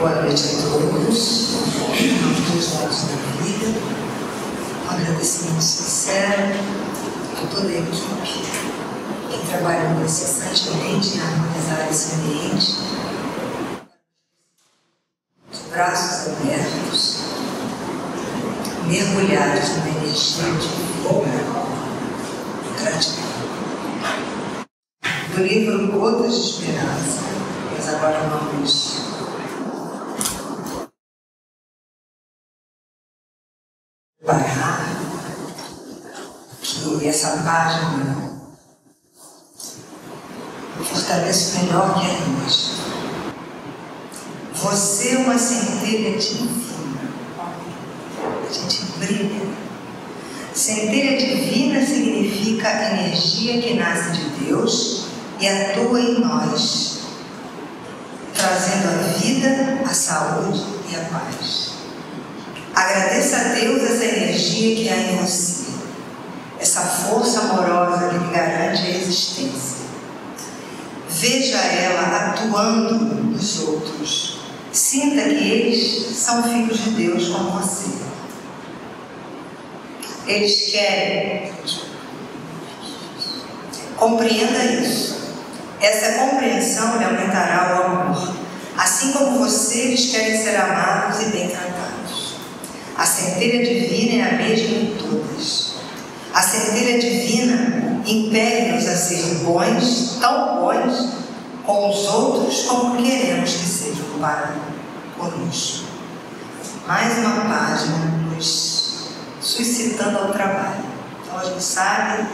Boa noite a todos, aos dois lados da vida. Um agradecimento sincero a toda a equipe que trabalhou incessantemente em harmonizar esse ambiente, os braços abertos, mergulhados numa energia de vida e gratidão. Do livro Gotas de Esperança, nós agora vamos parar que essa página fortalece melhor que a imagem. Você é uma centelha divina. A gente brilha. Centelha divina significa energia que nasce de Deus e atua em nós, trazendo a vida, a saúde e a paz. Agradeça a Deus essa energia que há em você, essa força amorosa que lhe garante a existência. Veja ela atuando nos outros. Sinta que eles são filhos de Deus como você. Eles querem. Compreenda isso. Essa compreensão lhe aumentará o amor. Assim como você, eles querem ser amados e bem tratados. A centelha divina é a mesma em todas. A centelha divina impele-nos a ser bons, tão bons com os outros como queremos que sejam para conosco. Mais uma página nos suscitando ao trabalho. Então a gente sabe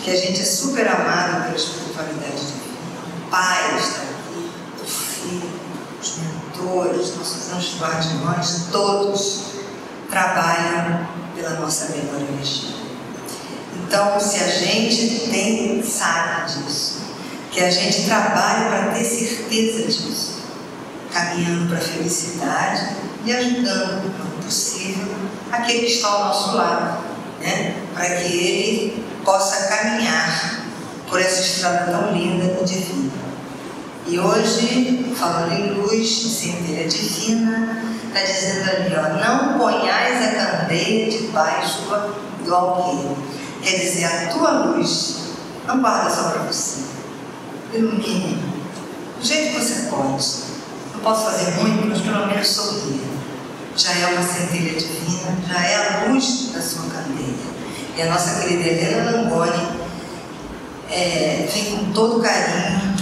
que a gente é super amado pela espiritualidade divina. O Pai está aqui, o Filho, os mentores, nossos anjos guardiões, todos trabalham pela nossa melhor energia. Então, se a gente sabe disso, que a gente trabalha para ter certeza disso, caminhando para a felicidade e ajudando, quando possível, aquele que está ao nosso lado, né? Para que ele possa caminhar por essa estrada tão linda e divina. E hoje, falando em luz, centelha divina, está dizendo ali, ó, não ponhais a candeia debaixo do alqueire. Quer dizer, a tua luz não guarda só para você. Ilumine do jeito que você pode. Não posso fazer muito, mas pelo menos sorrir. Já é uma centelha divina, já é a luz da sua candeia. E a nossa querida Helena Langoni vem com todo carinho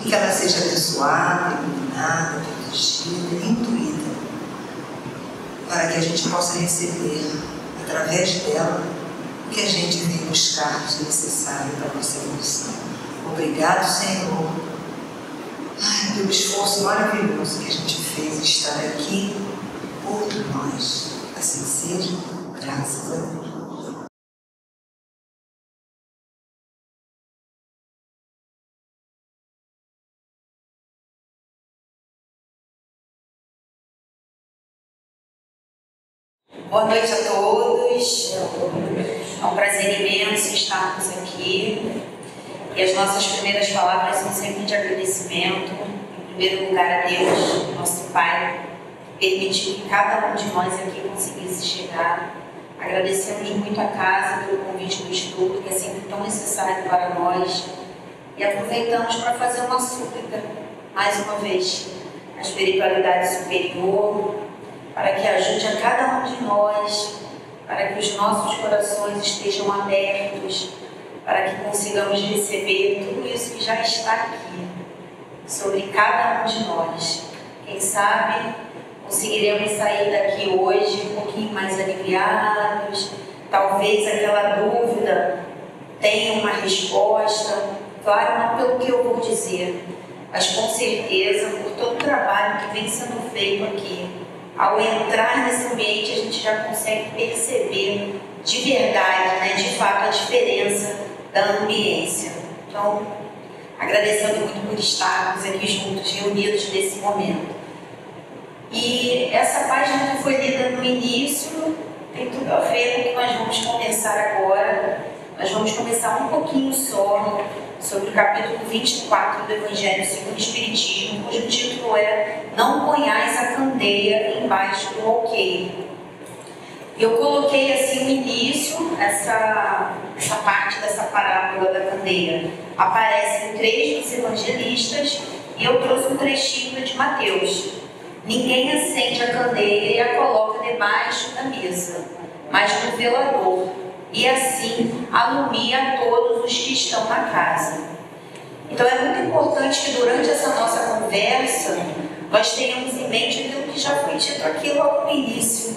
e que ela seja abençoada, iluminada, protegida, intuída, para que a gente possa receber, através dela, o que a gente vem buscar de necessário para a nossa evolução. Obrigado, Senhor, pelo esforço maravilhoso que a gente fez em estar aqui por nós. Assim seja, graças a Deus. Boa noite a todos. É um prazer imenso estarmos aqui. E as nossas primeiras palavras são sempre de agradecimento, em primeiro lugar a Deus, nosso Pai, que permitiu que cada um de nós aqui conseguisse chegar. Agradecemos muito a casa pelo convite do estudo, que é sempre tão necessário para nós. E aproveitamos para fazer uma súplica, mais uma vez, à espiritualidade superior, para que ajude a cada um de nós, para que os nossos corações estejam abertos, para que consigamos receber tudo isso que já está aqui, sobre cada um de nós. Quem sabe conseguiremos sair daqui hoje um pouquinho mais aliviados, talvez aquela dúvida tenha uma resposta, claro, não pelo que eu vou dizer, mas com certeza por todo o trabalho que vem sendo feito aqui. Ao entrar nesse ambiente, a gente já consegue perceber de verdade, né, de fato, a diferença da ambiência. Então, agradecendo muito por estarmos aqui juntos, reunidos nesse momento. E essa página que foi lida no início tem tudo a ver com o que nós vamos conversar agora. Nós vamos começar um pouquinho só sobre o capítulo 24 do Evangelho segundo o Espiritismo, cujo título é não ponhais a candeia embaixo do alqueire. Eu coloquei assim no início, essa parte dessa parábola da candeia. Aparece em 3 dos evangelistas e eu trouxe um trechinho de Mateus. Ninguém acende a candeia e a coloca debaixo da mesa, mas no velador, e assim alumia a todos os que estão na casa. Então é muito importante que durante essa nossa conversa nós tenhamos em mente aquilo que já foi dito aqui logo no início.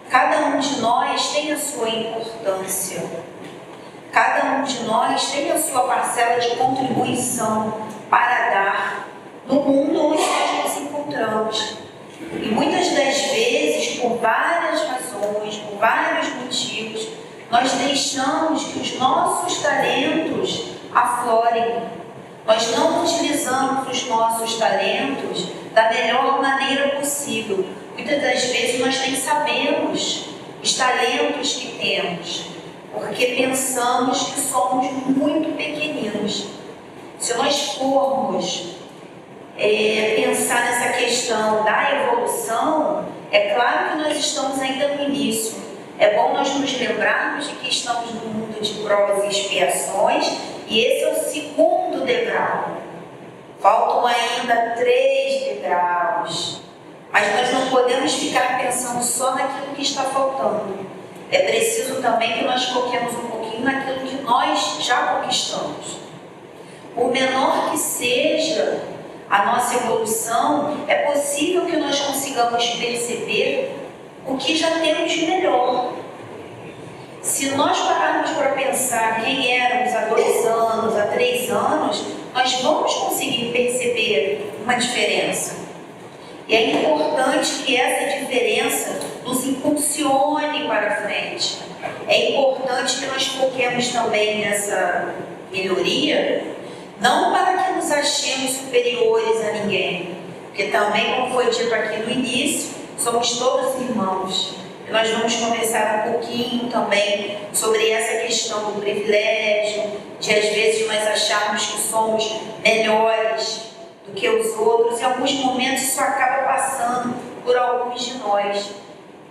Cada um de nós tem a sua importância. Cada um de nós tem a sua parcela de contribuição para dar no mundo onde nós nos encontramos. E muitas das vezes, por várias razões, por vários motivos, nós deixamos que os nossos talentos aflorem. Nós não utilizamos os nossos talentos da melhor maneira possível. Muitas das vezes nós nem sabemos os talentos que temos, porque pensamos que somos muito pequeninos. Se nós formos pensar nessa questão da evolução, é claro que nós estamos ainda no início. É bom nós nos lembrarmos de que estamos no mundo de provas e expiações, e esse é o 2º degrau. Faltam ainda 3 degraus. Mas nós não podemos ficar pensando só naquilo que está faltando. É preciso também que nós foquemos um pouquinho naquilo que nós já conquistamos. Por menor que seja a nossa evolução, é possível que nós consigamos perceber o que já temos de melhor. Se nós pararmos para pensar quem éramos há 2 anos, há 3 anos, nós vamos conseguir perceber uma diferença. E é importante que essa diferença nos impulsione para frente. É importante que nós foquemos também nessa melhoria, não para que nos achemos superiores a ninguém, porque também, como foi dito aqui no início, somos todos irmãos. E nós vamos conversar um pouquinho também sobre essa questão do privilégio, de às vezes nós acharmos que somos melhores do que os outros. Em alguns momentos isso acaba passando por alguns de nós.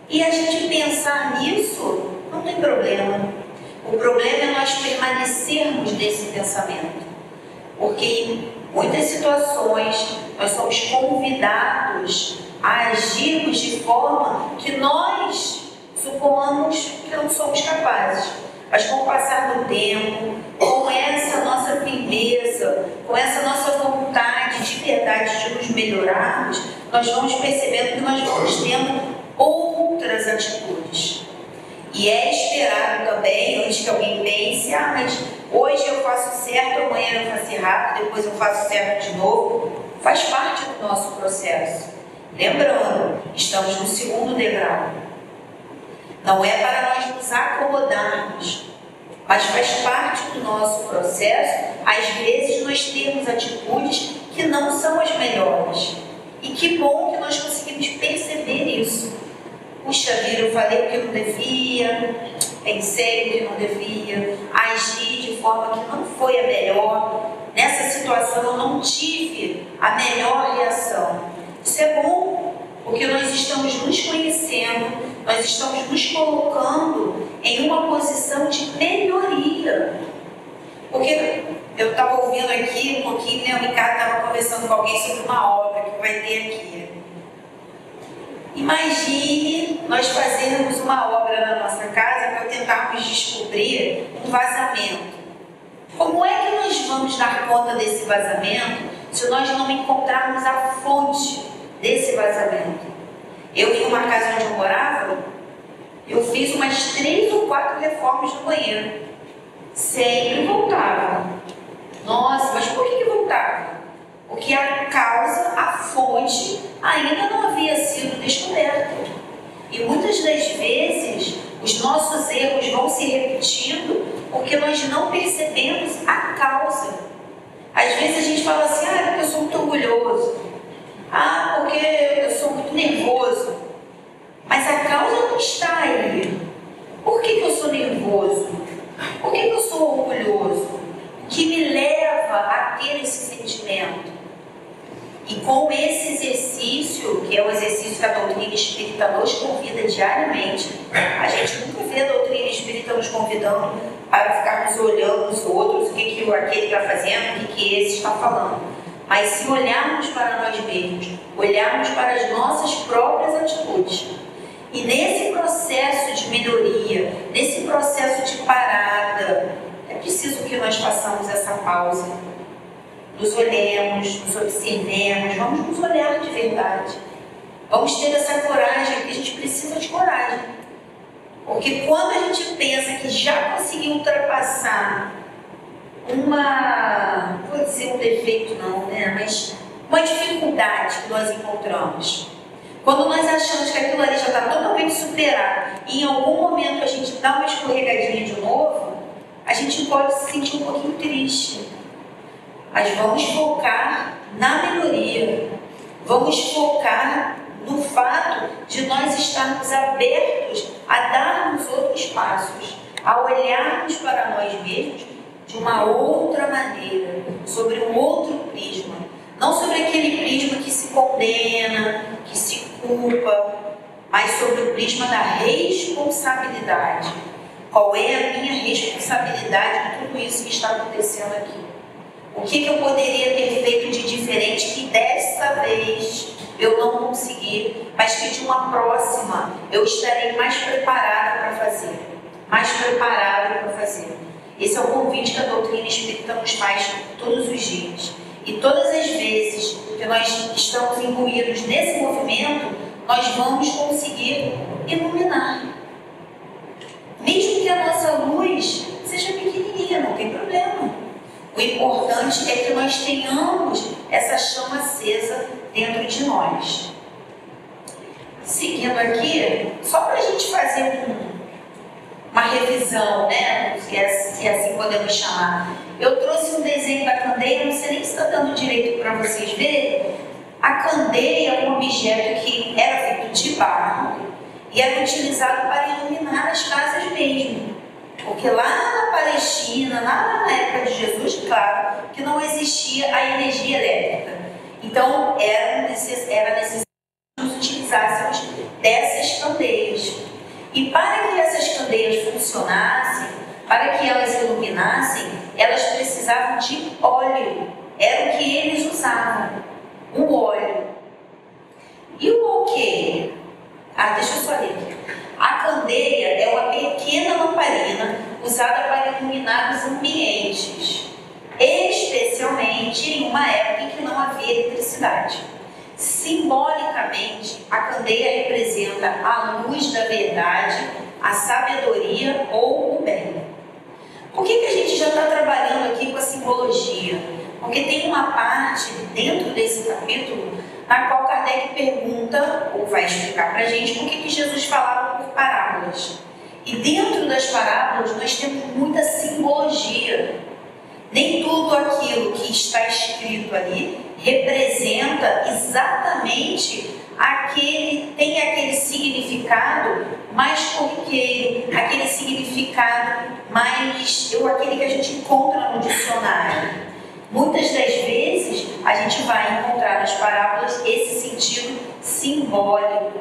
E a gente pensar nisso não tem problema. O problema é nós permanecermos nesse pensamento. Porque em muitas situações nós somos convidados a agirmos de forma que nós supomos que não somos capazes. Mas com o passar do tempo, com essa nossa firmeza, com essa nossa vontade de verdade de nos melhorarmos, nós vamos percebendo que nós vamos tendo outras atitudes. E é esperado também, antes que alguém pense, mas hoje eu faço certo, amanhã eu faço errado, depois eu faço certo de novo. Faz parte do nosso processo. Lembrando, estamos no 2º degrau. Não é para nós nos acomodarmos, mas faz parte do nosso processo. Às vezes nós temos atitudes que não são as melhores. E que bom que nós conseguimos perceber isso. Puxa vida, eu falei o que eu não devia, pensei o que não devia, agi de forma que não foi a melhor. Nessa situação eu não tive a melhor reação. Isso é bom, porque nós estamos nos conhecendo, nós estamos nos colocando em uma posição de melhoria. Porque eu estava ouvindo aqui um pouquinho, né, o Ricardo estava conversando com alguém sobre uma obra que vai ter aqui. Imagine nós fazermos uma obra na nossa casa para tentarmos descobrir um vazamento. Como é que nós vamos dar conta desse vazamento se nós não encontrarmos a fonte desse vazamento? Eu, em uma casa onde eu morava, eu fiz umas 3 ou 4 reformas no banheiro. Sempre voltava. Nossa, mas por que voltava? Porque a causa, a fonte, ainda não havia sido descoberta. E muitas das vezes, os nossos erros vão se repetindo porque nós não percebemos a causa. Às vezes a gente fala assim, porque eu sou muito orgulhoso. Porque eu sou muito nervoso. Mas a causa não está aí. Por que eu sou nervoso? Por que eu sou orgulhoso? O que me leva a ter esse sentimento? E com esse exercício, doutrina espírita nos convida diariamente. A gente nunca vê a doutrina espírita nos convidando para ficarmos olhando os outros, o que aquele está fazendo, o que esse está falando. Mas se olharmos para nós mesmos, olharmos para as nossas próprias atitudes, e nesse processo de melhoria, nesse processo de parada, é preciso que nós façamos essa pausa. Nos olhemos, nos observemos, vamos nos olhar de verdade. Vamos ter essa coragem, porque a gente precisa de coragem. Porque quando a gente pensa que já conseguiu ultrapassar vou dizer um defeito não, né? Mas uma dificuldade que nós encontramos. Quando nós achamos que aquilo ali já está totalmente superado e em algum momento a gente dá uma escorregadinha de novo, a gente pode se sentir um pouquinho triste. Mas vamos focar na melhoria. Vamos focar no fato de nós estarmos abertos a darmos outros passos, a olharmos para nós mesmos de uma outra maneira, sobre um outro prisma. Não sobre aquele prisma que se condena, que se culpa, mas sobre o prisma da responsabilidade. Qual é a minha responsabilidade em tudo isso que está acontecendo aqui? O que eu poderia ter feito de diferente que dessa vez eu não consegui, mas que de uma próxima eu estarei mais preparada para fazer? Mais preparada para fazer. Esse é o convite que a doutrina espírita nos faz todos os dias. E todas as vezes que nós estamos imbuídos nesse movimento, nós vamos conseguir iluminar. Mesmo que a nossa luz seja pequenininha, não tem problema. O importante é que nós tenhamos essa chama acesa dentro de nós. Seguindo aqui, só para a gente fazer uma revisão, né? Se é assim podemos chamar. Eu trouxe um desenho da candeia, não sei nem se está dando direito para vocês verem. A candeia é um objeto que era feito de barro e era utilizado para iluminar as casas mesmo. Porque lá na Palestina, lá na época de Jesus, claro, que não existia a energia elétrica. Então, era necessário que nós utilizássemos dessas candeias. E para que essas candeias funcionassem, para que elas iluminassem, elas precisavam de óleo. Era o que eles usavam, o óleo. E o alqueire? Deixa eu só ler aqui. A candeia é uma pequena lamparina usada para iluminar os ambientes, especialmente em uma época em que não havia eletricidade. Simbolicamente, a candeia representa a luz da verdade, a sabedoria ou o bem. Por que a gente já está trabalhando aqui com a simbologia? Porque tem uma parte dentro desse capítulo na qual Kardec pergunta, ou vai explicar para a gente, por que Jesus falava por parábolas. E dentro das parábolas nós temos muita simbologia. Nem tudo aquilo que está escrito ali representa exatamente tem aquele significado mais corriqueiro, aquele significado aquele que a gente encontra no dicionário. Muitas das vezes a gente vai encontrar nas parábolas esse sentido simbólico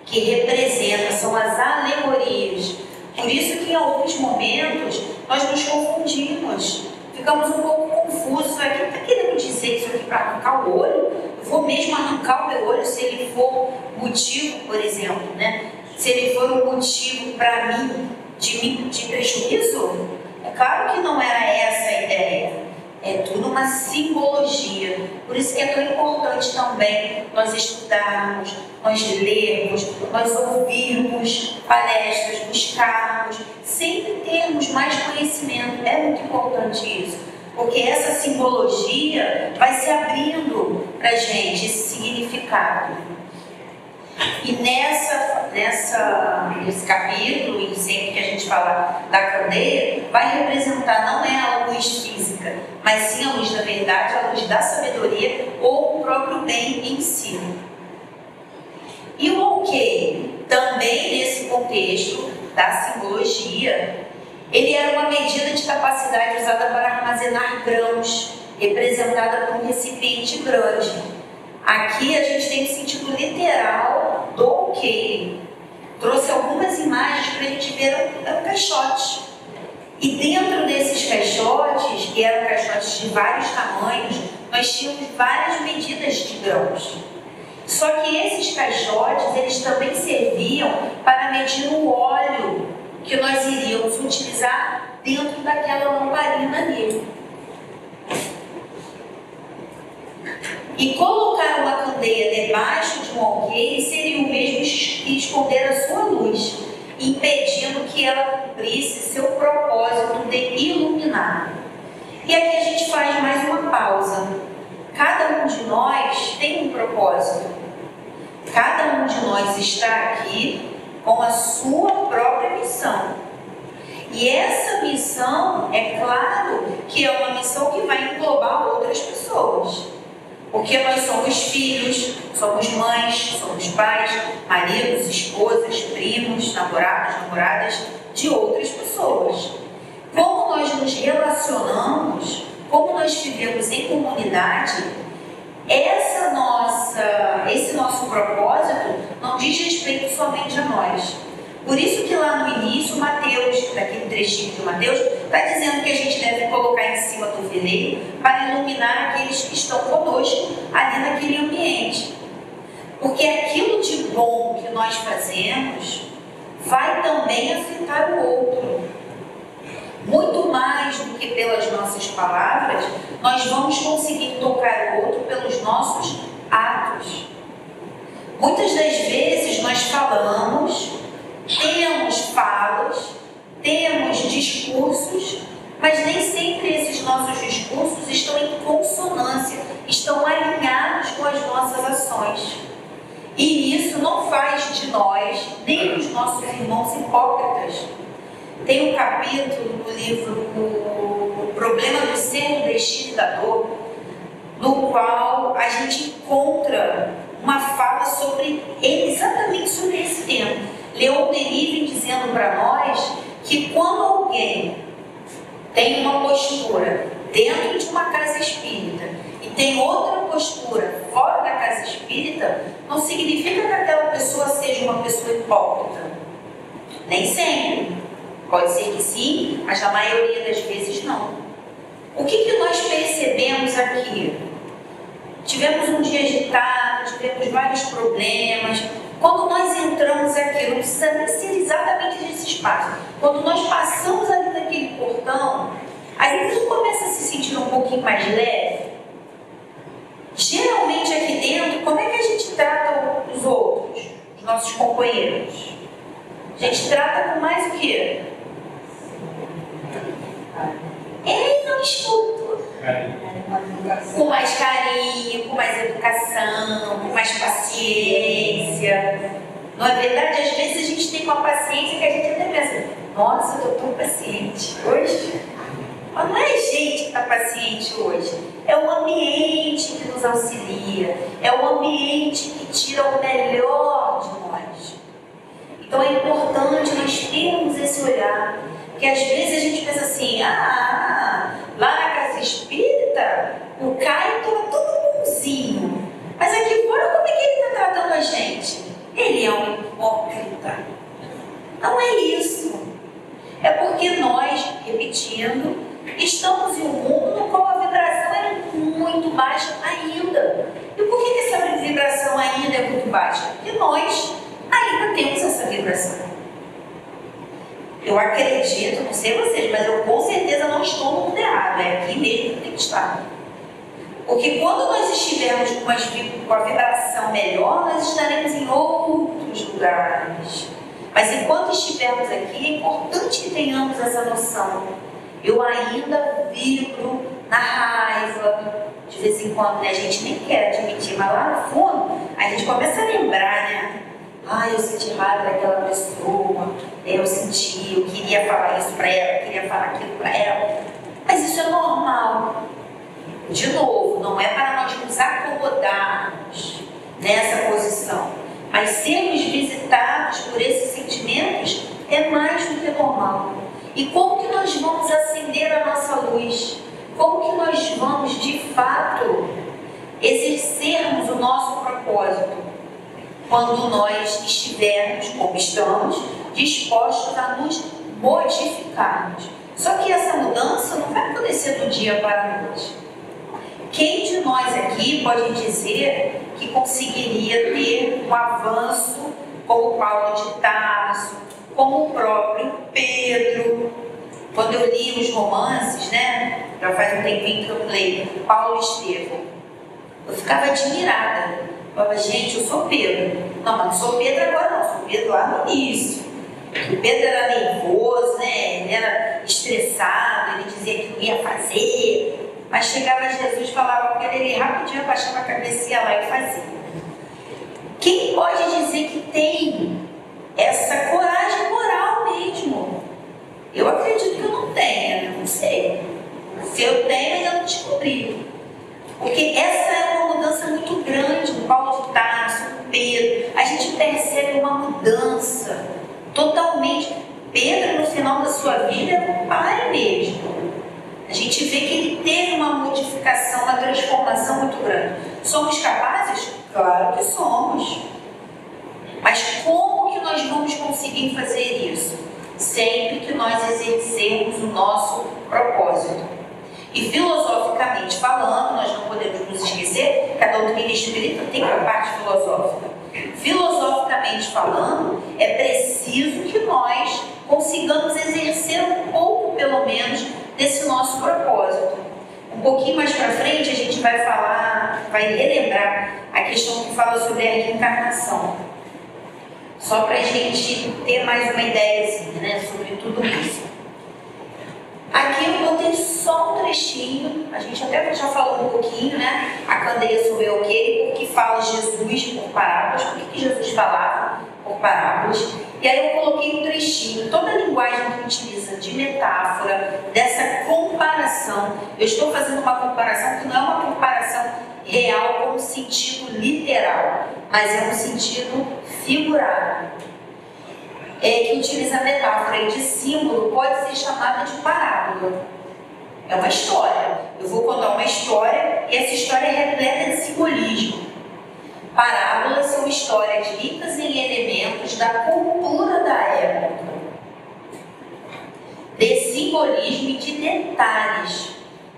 que representa, são as alegorias. Por isso que em alguns momentos nós nos confundimos, ficamos um pouco confusos. Aqui está querendo dizer isso aqui para arrancar o olho? Eu vou mesmo arrancar o meu olho se ele for motivo, por exemplo, né? Se ele for um motivo para mim de prejuízo? É claro que não era essa a ideia. É tudo uma simbologia. Por isso que é tão importante também nós estudarmos, nós lermos, nós ouvirmos palestras, buscarmos, sempre termos mais conhecimento. É muito importante isso, porque essa simbologia vai se abrindo para a gente, esse significado. E nesse capítulo, e sempre que a gente fala da candeia, vai representar não é a luz física, mas sim a luz da verdade, a luz da sabedoria ou o próprio bem em si. E o alqueire, também nesse contexto da simbologia, ele era uma medida de capacidade usada para armazenar grãos, representada por um recipiente grande. Aqui a gente tem o sentido literal do Keire trouxe algumas imagens para a gente ver um caixote. E dentro desses caixotes, que eram caixotes de vários tamanhos, nós tínhamos várias medidas de grãos. Só que esses caixotes, eles também serviam para medir o óleo que nós iríamos utilizar dentro daquela lamparina ali. E colocar uma candeia debaixo de um alqueire seria o mesmo que esconder a sua luz, impedindo que ela cumprisse seu propósito de iluminar. E aqui a gente faz mais uma pausa. Cada um de nós tem um propósito. Cada um de nós está aqui com a sua própria missão. E essa missão, é claro que é uma missão que vai englobar outras pessoas. Porque nós somos filhos, somos mães, somos pais, maridos, esposas, primos, namorados, namoradas de outras pessoas. Como nós nos relacionamos, como nós vivemos em comunidade, esse nosso propósito não diz respeito somente a nós. Por isso que lá no início, Mateus, naquele trechinho de Mateus, está dizendo que a gente deve colocar em cima do veleiro para iluminar aqueles que estão conosco ali naquele ambiente. Porque aquilo de bom que nós fazemos vai também afetar o outro. Muito mais do que pelas nossas palavras, nós vamos conseguir tocar o outro pelos nossos atos. Muitas das vezes nós falamos, temos falas, temos discursos, mas nem sempre esses nossos discursos estão em consonância, estão alinhados com as nossas ações. E isso não faz de nós, nem dos nossos irmãos hipócritas. Tem um capítulo no livro O Problema do Ser, do Destino e da Dor, no qual a gente encontra uma fala exatamente sobre esse tema. Leon Denis vem dizendo para nós que quando alguém tem uma postura dentro de uma casa espírita e tem outra postura fora da casa espírita, não significa que aquela pessoa seja uma pessoa hipócrita. Nem sempre. Pode ser que sim, mas na maioria das vezes não. O que nós percebemos aqui? Tivemos um dia agitado, tivemos vários problemas. Quando nós entramos aqui, não precisa nem ser exatamente nesse espaço. Quando nós passamos ali naquele portão, a gente começa a se sentir um pouquinho mais leve. Geralmente aqui dentro, como é que a gente trata os outros, os nossos companheiros? A gente trata com mais o quê? Não escuto. Com mais carinho, com mais educação, com mais paciência. Não é verdade? Às vezes a gente tem uma paciência que a gente até pensa, nossa, eu estou tão paciente hoje. Mas não é a gente que está paciente hoje. É o ambiente que nos auxilia. É o ambiente que tira o melhor de nós. Então é importante nós termos esse olhar. Porque às vezes a gente pensa assim, lá na casa espírita, o Caio estava todo bonzinho. Mas aqui fora, como é que ele está tratando a gente? Ele é um hipócrita. Não é isso. É porque nós, repetindo, estamos em um mundo no qual a vibração é muito baixa ainda. E por que essa vibração ainda é muito baixa? Porque nós ainda temos essa vibração. Eu acredito, não sei vocês, mas eu com certeza não estou no mundo errado. É aqui mesmo que tem que estar. Porque quando nós estivermos com a vibração melhor, nós estaremos em outros lugares. Mas enquanto estivermos aqui, é importante que tenhamos essa noção. Eu ainda vibro na raiva. De vez em quando, né? A gente nem quer admitir, mas lá no fundo, a gente começa a lembrar, né? Eu senti raiva daquela pessoa, eu queria falar isso para ela, eu queria falar aquilo para ela. Mas isso é normal. De novo, não é para nós nos acomodarmos nessa posição, mas sermos visitados por esses sentimentos é mais do que normal. E como que nós vamos acender a nossa luz? Como que nós vamos, de fato, exercermos o nosso propósito? quando nós estivermos, como estamos, dispostos a nos modificarmos. Só que essa mudança não vai acontecer do dia para a noite. Quem de nós aqui pode dizer que conseguiria ter um avanço como Paulo de Tarso, como o próprio Pedro? Quando eu li os romances, né, já faz um tempinho que eu leio, Paulo e Estevão, eu ficava admirada. Eu falava, gente, eu sou Pedro. Não, mas não sou Pedro agora não, sou Pedro lá no início. O Pedro era nervoso, né? Ele era estressado, ele dizia que não ia fazer. Mas chegava Jesus, falava com ele rapidinho abaixava a cabeça, ia lá e fazia. Quem pode dizer que tem essa coragem moral mesmo? Eu acredito que eu não tenha, não sei. Se eu tenho, ainda não descobri. Porque essa é uma mudança muito grande. O Paulo de Tarso, o Pedro, a gente percebe uma mudança totalmente. Pedro, no final da sua vida, é um pai mesmo. A gente vê que ele teve uma modificação, uma transformação muito grande. Somos capazes? Claro que somos. Mas como que nós vamos conseguir fazer isso? Sempre que nós exercermos o nosso propósito. E filosoficamente falando, nós não podemos nos esquecer que a doutrina espírita tem uma parte filosófica. Filosoficamente falando, é preciso que nós consigamos exercer um pouco, pelo menos, desse nosso propósito. Um pouquinho mais para frente, a gente vai falar, vai relembrar a questão que fala sobre a reencarnação. Só para a gente ter mais uma ideiazinha, né, sobre tudo isso. Aqui eu botei só um trechinho, a gente até já falou um pouquinho, né? A candeia sobre o quê? Porque fala Jesus por parábolas, por que Jesus falava por parábolas? E aí eu coloquei um trechinho, toda a linguagem que utiliza de metáfora, dessa comparação. Eu estou fazendo uma comparação que não é uma comparação real com um sentido literal, mas é um sentido figurado. Que utiliza a metáfora de símbolo, pode ser chamada de parábola. É uma história. Eu vou contar uma história e essa história é repleta de simbolismo. Parábolas são histórias ricas em elementos da cultura da época, de simbolismo e de detalhes.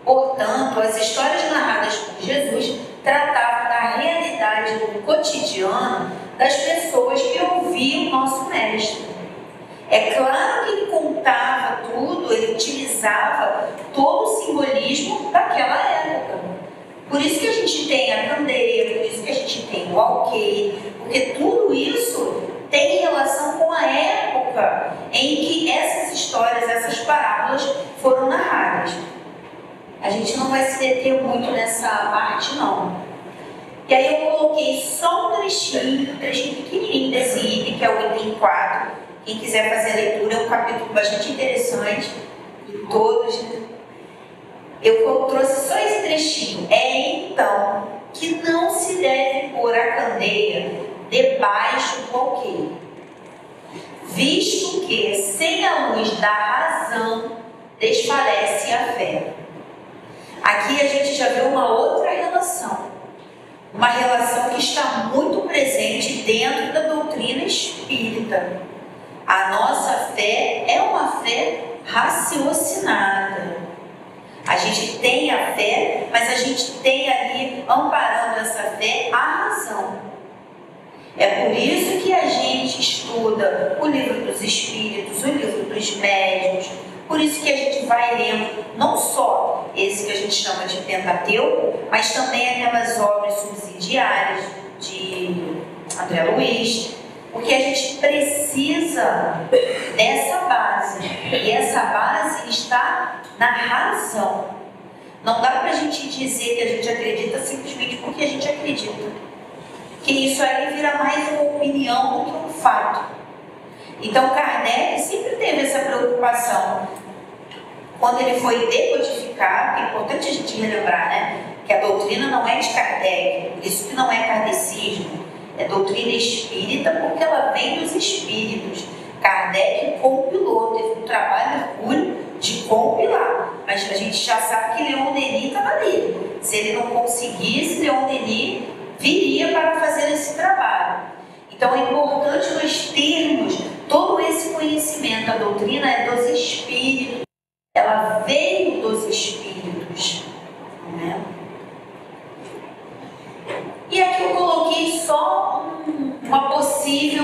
Portanto, as histórias narradas por Jesus tratavam da realidade do cotidiano das pessoas que ouviam o nosso mestre. É claro que ele contava tudo, ele utilizava todo o simbolismo daquela época. Por isso que a gente tem a candeia, por isso que a gente tem o alqueire, porque tudo isso tem relação com a época em que essas histórias, essas parábolas foram narradas. A gente não vai se deter muito nessa parte, não. E aí eu coloquei só um trechinho pequenininho desse item, que é o item 4. Quem quiser fazer a leitura, é um capítulo bastante interessante, de todos. Eu trouxe só esse trechinho. É então que não se deve pôr a candeia debaixo do alqueire, visto que sem a luz da razão desfalece a fé. Aqui a gente já vê uma outra relação. Uma relação que está muito presente dentro da doutrina espírita. A nossa fé é uma fé raciocinada. A gente tem a fé, mas a gente tem ali, amparando essa fé, a razão. É por isso que a gente estuda o livro dos Espíritos, o livro dos Médiuns. Por isso que a gente vai lendo não só esse que a gente chama de Pentateuco, mas também aquelas obras subsidiárias de André Luiz, porque a gente precisa dessa base, e essa base está na razão. Não dá para a gente dizer que a gente acredita simplesmente porque a gente acredita, que isso aí vira mais uma opinião do que um fato. Então Kardec sempre teve essa preocupação. Quando ele foi decodificar, é importante a gente relembrar, né, que a doutrina não é de Kardec, isso que não é kardecismo, é doutrina espírita porque ela vem dos espíritos. Kardec compilou, teve um trabalho hercúleo de compilar, mas a gente já sabe que Leon Denis estava ali. Se ele não conseguisse, Leon Denis viria para fazer esse trabalho. conhecimento, a doutrina é dos Espíritos. Ela veio dos Espíritos, né? E aqui eu coloquei só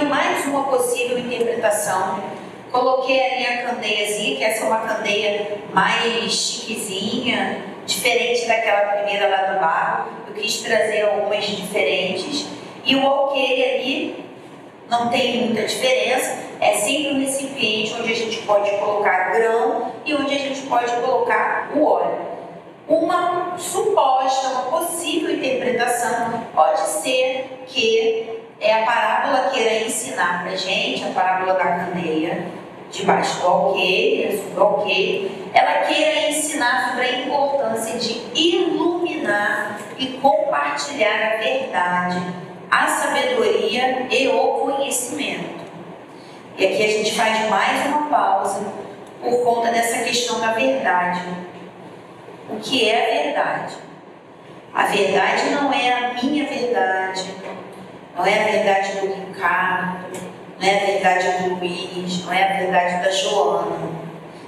mais uma possível interpretação. Coloquei ali a candeiazinha, que essa é uma candeia mais chiquezinha, diferente daquela primeira lá do barro. Eu quis trazer algumas diferentes. E o alqueire ali não tem muita diferença, é sempre um recipiente onde a gente pode colocar grão e onde a gente pode colocar o óleo. Uma suposta, uma possível interpretação pode ser que a parábola queira ensinar para a gente, a parábola da candeia, debaixo do alqueire, sobre o alqueire, ela queira ensinar sobre a importância de iluminar e compartilhar a verdade, a sabedoria e o conhecimento. E aqui a gente faz mais uma pausa por conta dessa questão da verdade. O que é a verdade? A verdade não é a minha verdade, não é a verdade do Ricardo, não é a verdade do Luiz, não é a verdade da Joana.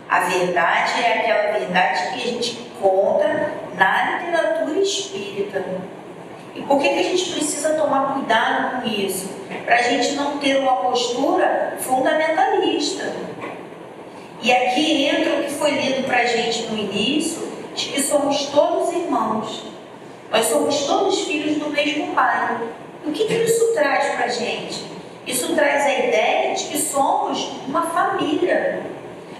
A verdade é aquela verdade que a gente encontra na literatura espírita. E por que a gente precisa tomar cuidado com isso? Para a gente não ter uma postura fundamentalista. E aqui entra o que foi lido para a gente no início, de que somos todos irmãos. Nós somos todos filhos do mesmo Pai. E o que isso traz para a gente? Isso traz a ideia de que somos uma família,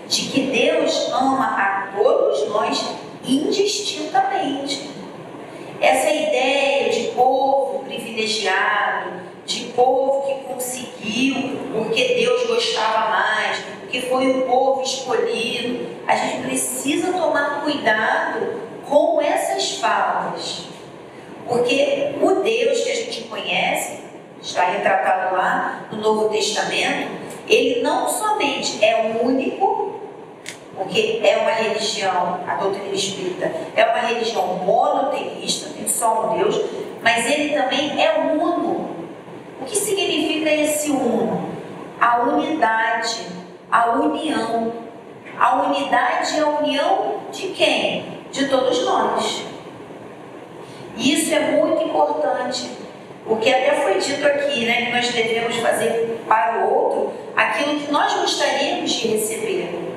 de que Deus ama a todos nós indistintamente. Essa ideia de povo privilegiado, de povo que conseguiu porque Deus gostava mais, porque foi o povo escolhido, a gente precisa tomar cuidado com essas falas. Porque o Deus que a gente conhece, está retratado lá no Novo Testamento, ele não somente é único, porque é uma religião, a doutrina espírita é uma religião monoteísta, tem só um Deus, mas ele também é uno. O que significa esse uno? A unidade, a união. A unidade é a união de quem? De todos nós. E isso é muito importante, porque até foi dito aqui, né, que nós devemos fazer para o outro aquilo que nós gostaríamos de receber.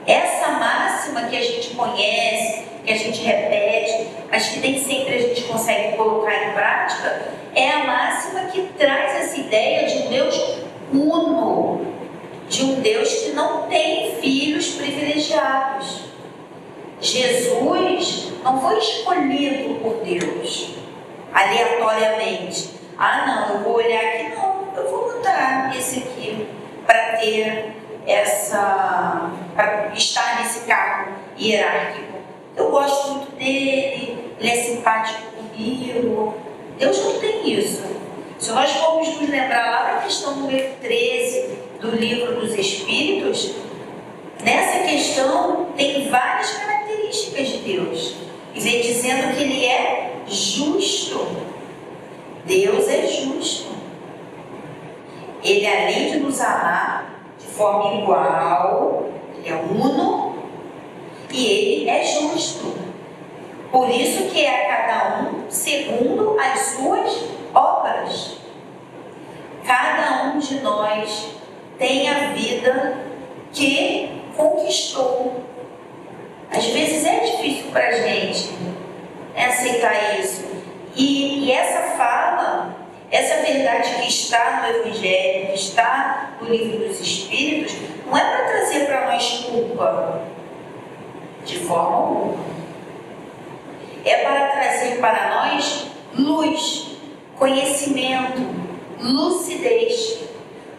Essa máxima que a gente conhece, que a gente repete, mas que nem sempre a gente consegue colocar em prática, é a máxima que traz essa ideia de um Deus uno, de um Deus que não tem filhos privilegiados. Jesus não foi escolhido por Deus aleatoriamente. Ah, não, eu vou olhar aqui, não, eu vou botar esse aqui para ter para estar nesse cargo hierárquico. Eu gosto muito dele, ele é simpático comigo. Deus não tem isso. Se nós formos nos lembrar lá da questão número 13 do Livro dos Espíritos, nessa questão tem várias características de Deus. E vem dizendo que ele é justo. Deus é justo. Ele, além de nos amar de forma igual, ele é uno e ele é justo. Por isso que é a cada um segundo as suas obras. Cada um de nós tem a vida que conquistou. Às vezes é difícil para a gente aceitar isso. E essa fala, essa verdade que está no Evangelho, que está no Livro dos Espíritos, não é para trazer para nós culpa, de forma alguma. É para trazer para nós luz, conhecimento, lucidez.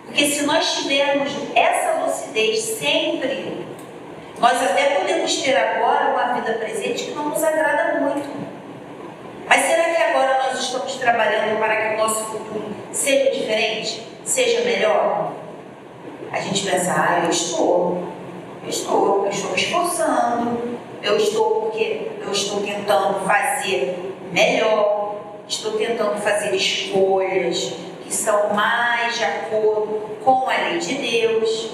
Porque se nós tivermos essa lucidez sempre, nós até podemos ter agora uma vida presente que não nos agrada muito. Mas será que agora nós estamos trabalhando para que o nosso futuro seja diferente, seja melhor? A gente pensa, eu estou me esforçando, eu estou porque eu estou tentando fazer melhor, estou tentando fazer escolhas que são mais de acordo com a lei de Deus.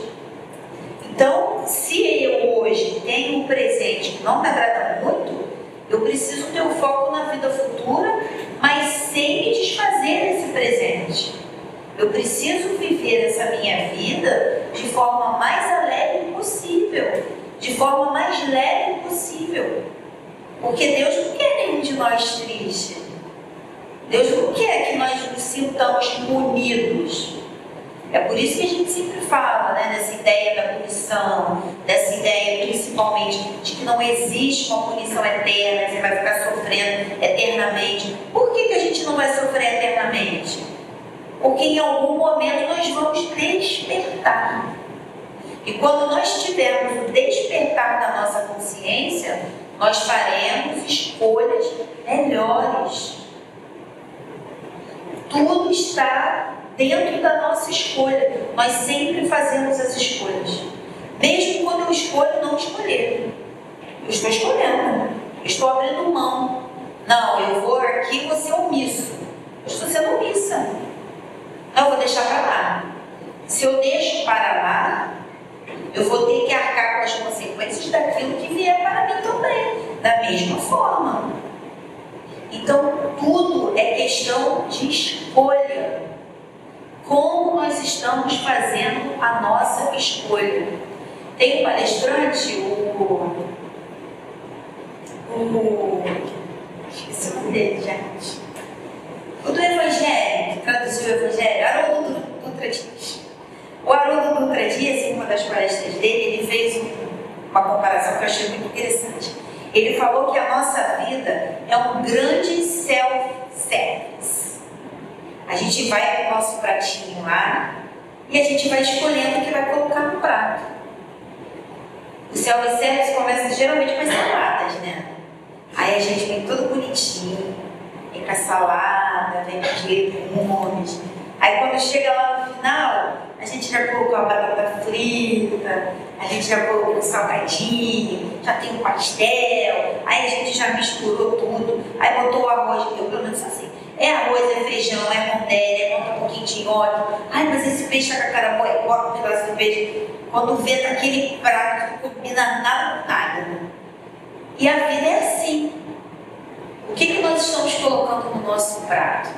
Então, se eu hoje tenho um presente que não me agrada muito, eu preciso ter o foco na vida futura, mas sem me desfazer desse presente. Eu preciso viver essa minha vida de forma mais alegre possível, de forma mais leve possível. Porque Deus não quer nenhum de nós triste. Deus não quer que nós nos sintamos punidos. É por isso que a gente sempre fala, né, dessa ideia da punição, dessa ideia principalmente de que não existe uma punição eterna, você vai ficar sofrendo eternamente. Por que a gente não vai sofrer eternamente? Porque em algum momento nós vamos despertar. E quando nós tivermos o despertar da nossa consciência, nós faremos escolhas melhores. Tudo está dentro da nossa escolha. Nós sempre fazemos as escolhas. Mesmo quando eu escolho não escolher. Eu estou escolhendo. Eu estou abrindo mão. Não, eu vou aqui, vou ser omisso. Eu estou sendo omissa. Não, eu vou deixar para lá. Se eu deixo para lá, eu vou ter que arcar com as consequências daquilo que vier para mim também. Da mesma forma. Então, tudo é questão de escolha. Como nós estamos fazendo a nossa escolha? Tem um palestrante, esqueci o nome dele, gente. O do Evangelho, que traduziu o Evangelho, Haroldo Dutra Dias. O Haroldo Dutra Dias, em uma das palestras dele, ele fez uma comparação que eu achei muito interessante. Ele falou que a nossa vida é um grande self-service. A gente vai com o nosso pratinho lá e a gente vai escolhendo o que vai colocar no prato. O self-service começa geralmente com as saladas, né? Aí a gente vem todo bonitinho, vem com a salada, vem com os legumes. Aí quando chega lá no final, a gente já colocou a batata frita, a gente já colocou o salgadinho, já tem o pastel, aí a gente já misturou tudo, aí botou o arroz, eu pelo menos assim. É arroz, é feijão, é rondelli, bota um pouquinho de óleo. Ai, mas esse peixe tá com a cara boa, bota um pedaço de peixe. Quando vê naquele prato, não combina nada com nada. E a vida é assim. O que nós estamos colocando no nosso prato?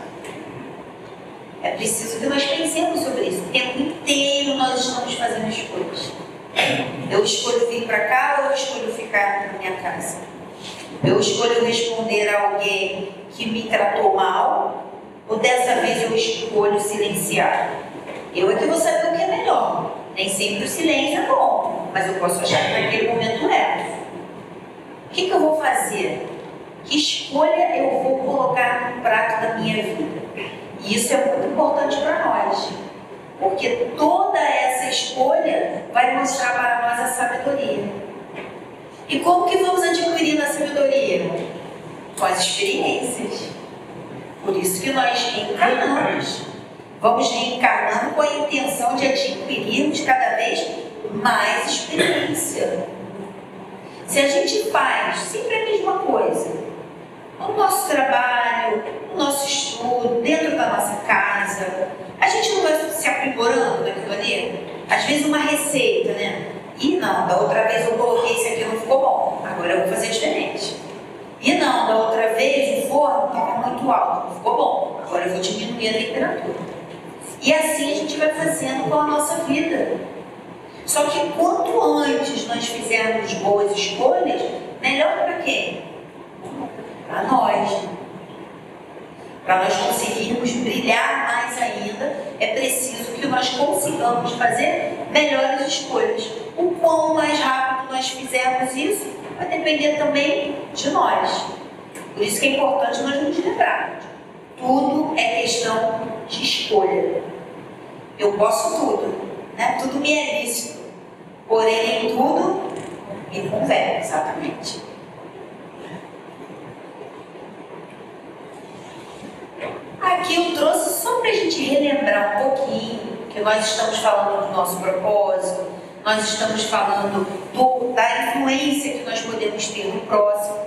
É preciso que nós pensemos sobre isso. O tempo inteiro nós estamos fazendo escolhas. Eu escolho vir para cá ou eu escolho ficar na minha casa? Eu escolho responder a alguém que me tratou mal, ou dessa vez eu escolho silenciar? Eu é que vou saber o que é melhor. Nem sempre o silêncio é bom, mas eu posso achar que naquele momento é. O que eu vou fazer? Que escolha eu vou colocar no prato da minha vida? E isso é muito importante para nós, porque toda essa escolha vai mostrar para nós a sabedoria. E como que vamos adquirir a sabedoria? Com as experiências. Por isso que nós reencarnamos. Vamos reencarnando com a intenção de adquirirmos cada vez mais experiência. Se a gente faz sempre a mesma coisa, no nosso trabalho, no nosso estudo, dentro da nossa casa, a gente não vai se aprimorando naquilo ali? Às vezes uma receita, né? E não, da outra vez eu coloquei isso aqui, não ficou bom, agora eu vou fazer diferente. E não, da outra vez o forno estava muito alto, não ficou bom, agora eu vou diminuir a temperatura. E assim a gente vai fazendo com a nossa vida. Só que quanto antes nós fizermos boas escolhas, melhor para quem? Para nós. Para nós conseguirmos brilhar mais ainda, é preciso que nós consigamos fazer melhores escolhas. O quão mais rápido nós fizermos isso, vai depender também de nós. Por isso que é importante nós nos lembrarmos. Tudo é questão de escolha. Eu posso tudo, né? Tudo me é lícito. Porém, em tudo me convém, exatamente. Aqui eu trouxe só para a gente relembrar um pouquinho que nós estamos falando do nosso propósito, nós estamos falando da influência que nós podemos ter no próximo.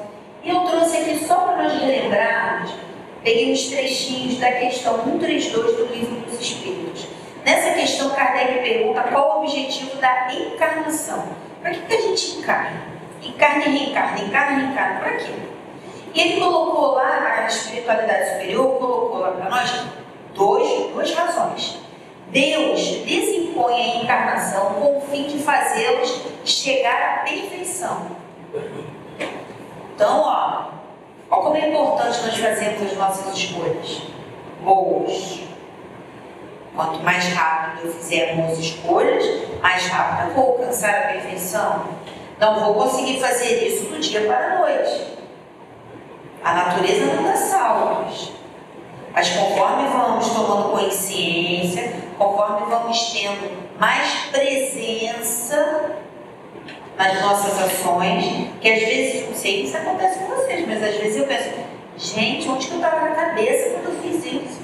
E eu trouxe aqui só para nós relembrarmos, peguei uns trechinhos da questão 132 do Livro dos Espíritos. Nessa questão, Kardec pergunta qual o objetivo da encarnação. Para que a gente encarna? Encarna e reencarna, encarna e reencarna. Para quê? E ele colocou lá, a espiritualidade superior colocou lá para nós duas razões. Deus desimpõe a encarnação com o fim de fazê-los chegar à perfeição. Então, olha como é importante nós fazermos as nossas escolhas boas. Quanto mais rápido eu fizer as escolhas, mais rápido eu vou alcançar a perfeição. Não vou conseguir fazer isso do dia para a noite. A natureza não dá saltos. Mas conforme vamos tomando consciência, conforme vamos tendo mais presença nas nossas ações, que às vezes, não sei se isso acontece com vocês, mas às vezes eu penso, gente, onde que eu estava na cabeça quando eu fiz isso?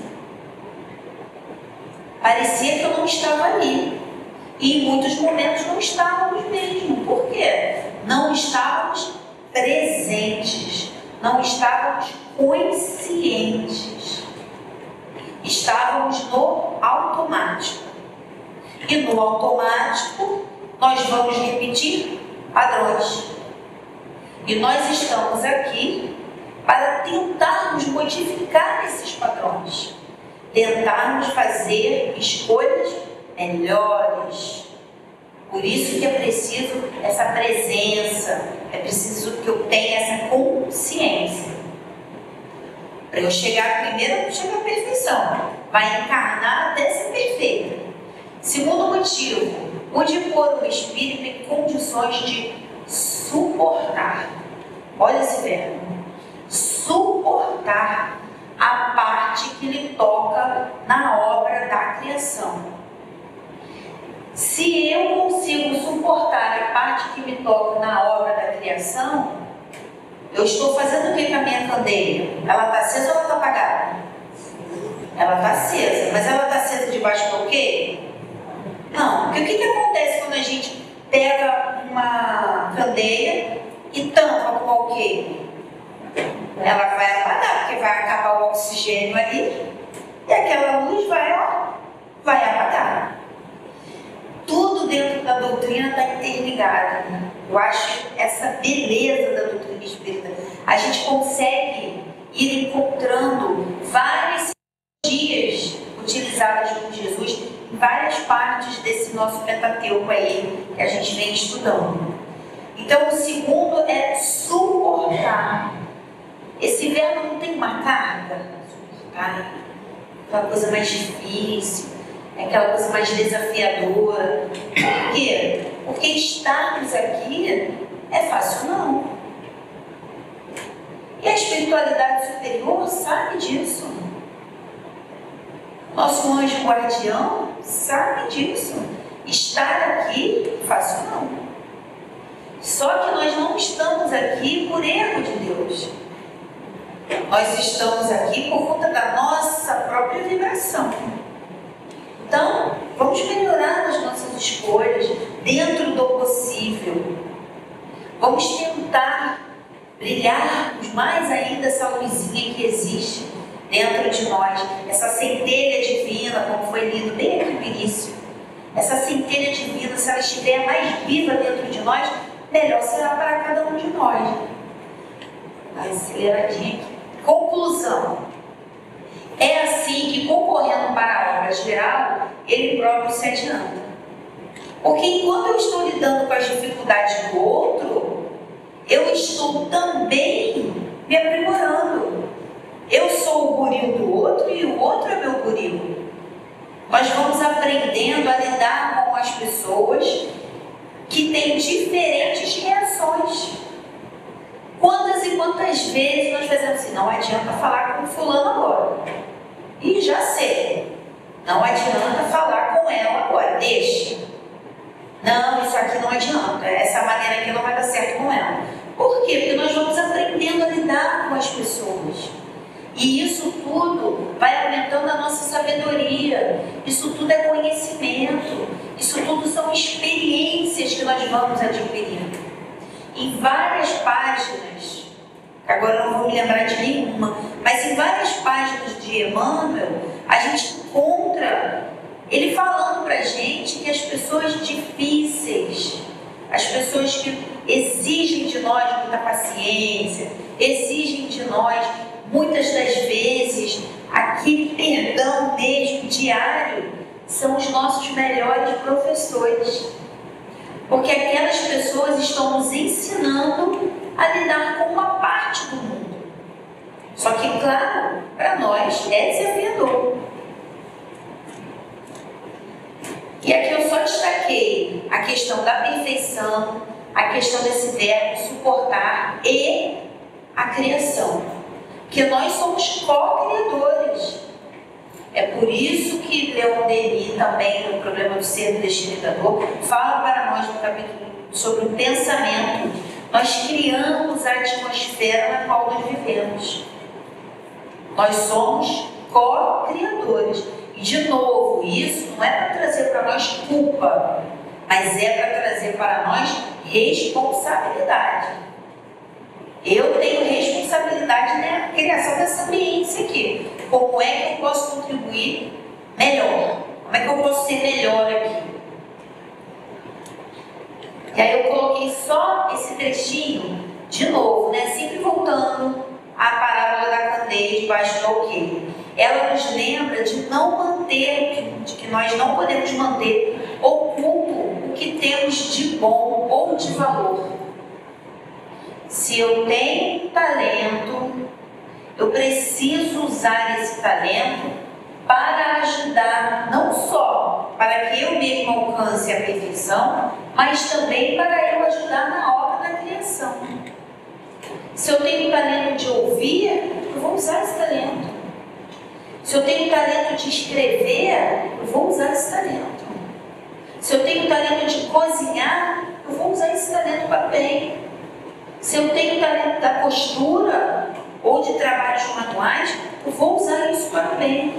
Parecia que eu não estava ali. E em muitos momentos não estávamos mesmo. Por quê? Não estávamos presentes. Não estávamos conscientes. Estávamos no automático. E no automático, nós vamos repetir padrões. E nós estamos aqui para tentarmos modificar esses padrões. Tentarmos fazer escolhas melhores. Por isso que é preciso essa presença, é preciso que eu tenha essa consciência. Para eu chegar primeiro, eu chego à perfeição. Vai encarnar até ser perfeita. Segundo motivo, onde pôr o espírito em condições de suportar. Olha esse verbo. Suportar a parte que lhe toca na obra da criação. Se eu consigo suportar a parte que me toca na obra da criação, eu estou fazendo o que com a minha candeia? Ela está acesa ou ela está apagada? Ela está acesa, mas ela está acesa debaixo do quê? Não, porque o que acontece quando a gente pega uma candeia e tampa com o quê? Ela vai apagar, porque vai acabar o oxigênio ali e aquela luz vai apagar. Tudo dentro da doutrina está interligado. Eu acho essa beleza da doutrina espírita. A gente consegue ir encontrando várias simbologias utilizadas por Jesus em várias partes desse nosso Pentateuco aí que a gente vem estudando. Então, o segundo é suportar. Esse verbo não tem uma carga, suportar, aquela coisa mais difícil, aquela coisa mais desafiadora. Por quê? Porque estarmos aqui é fácil não. E a espiritualidade superior sabe disso. Nosso anjo guardião sabe disso. Estar aqui é fácil não. Só que nós não estamos aqui por erro de Deus. Nós estamos aqui por conta da nossa própria vibração. Então, vamos melhorar as nossas escolhas dentro do possível. Vamos tentar brilharmos mais ainda essa luzinha que existe dentro de nós, essa centelha divina, como foi lido bem aqui no início. Essa centelha divina, se ela estiver mais viva dentro de nós, melhor será para cada um de nós. Aceleradinha aqui. Conclusão. É assim que, concorrendo para a obra geral, ele próprio se adianta. Porque enquanto eu estou lidando com as dificuldades do outro, eu estou também me aprimorando. Eu sou o buril do outro e o outro é meu buril. Nós vamos aprendendo a lidar com as pessoas que têm diferentes reações. Quantas e quantas vezes nós fazemos assim, não adianta falar com fulano agora. E já sei, não adianta falar com ela agora, deixa. Não, isso aqui não adianta, essa maneira aqui não vai dar certo com ela. Por quê? Porque nós vamos aprendendo a lidar com as pessoas. E isso tudo vai aumentando a nossa sabedoria. Isso tudo é conhecimento. Isso tudo são experiências que nós vamos adquirindo. Em várias páginas, agora eu não vou me lembrar de nenhuma, mas em várias páginas de Emmanuel, a gente encontra ele falando pra gente que as pessoas difíceis, as pessoas que exigem de nós muita paciência, exigem de nós, muitas das vezes, aquele perdão mesmo diário, são os nossos melhores professores. Porque aquelas pessoas estão nos ensinando a lidar com uma parte do mundo. Só que, claro, para nós é desafiador. E aqui eu só destaquei a questão da perfeição, a questão desse verbo suportar e a criação. Porque nós somos co-criadores. É por isso que Leon Denis, também no problema do ser do destino, fala para nós no capítulo sobre o pensamento. Nós criamos a atmosfera na qual nós vivemos. Nós somos co-criadores. E, de novo, isso não é para trazer para nós culpa, mas é para trazer para nós responsabilidade. Eu tenho responsabilidade na criação dessa ambiência aqui. Como é que eu posso contribuir melhor? Como é que eu posso ser melhor aqui? E aí eu coloquei só esse trechinho, de novo, né? Sempre voltando à parábola da candeia debaixo do alqueire. Ela nos lembra de não manter, de que nós não podemos manter oculto o que temos de bom ou de valor. Se eu tenho talento, eu preciso usar esse talento para ajudar, não só para que eu mesmo alcance a perfeição, mas também para eu ajudar na obra da criação. Se eu tenho talento de ouvir, eu vou usar esse talento. Se eu tenho talento de escrever, eu vou usar esse talento. Se eu tenho talento de cozinhar, eu vou usar esse talento para o bem. Se eu tenho talento da costura ou de trabalhos manuais, eu vou usar isso para o bem.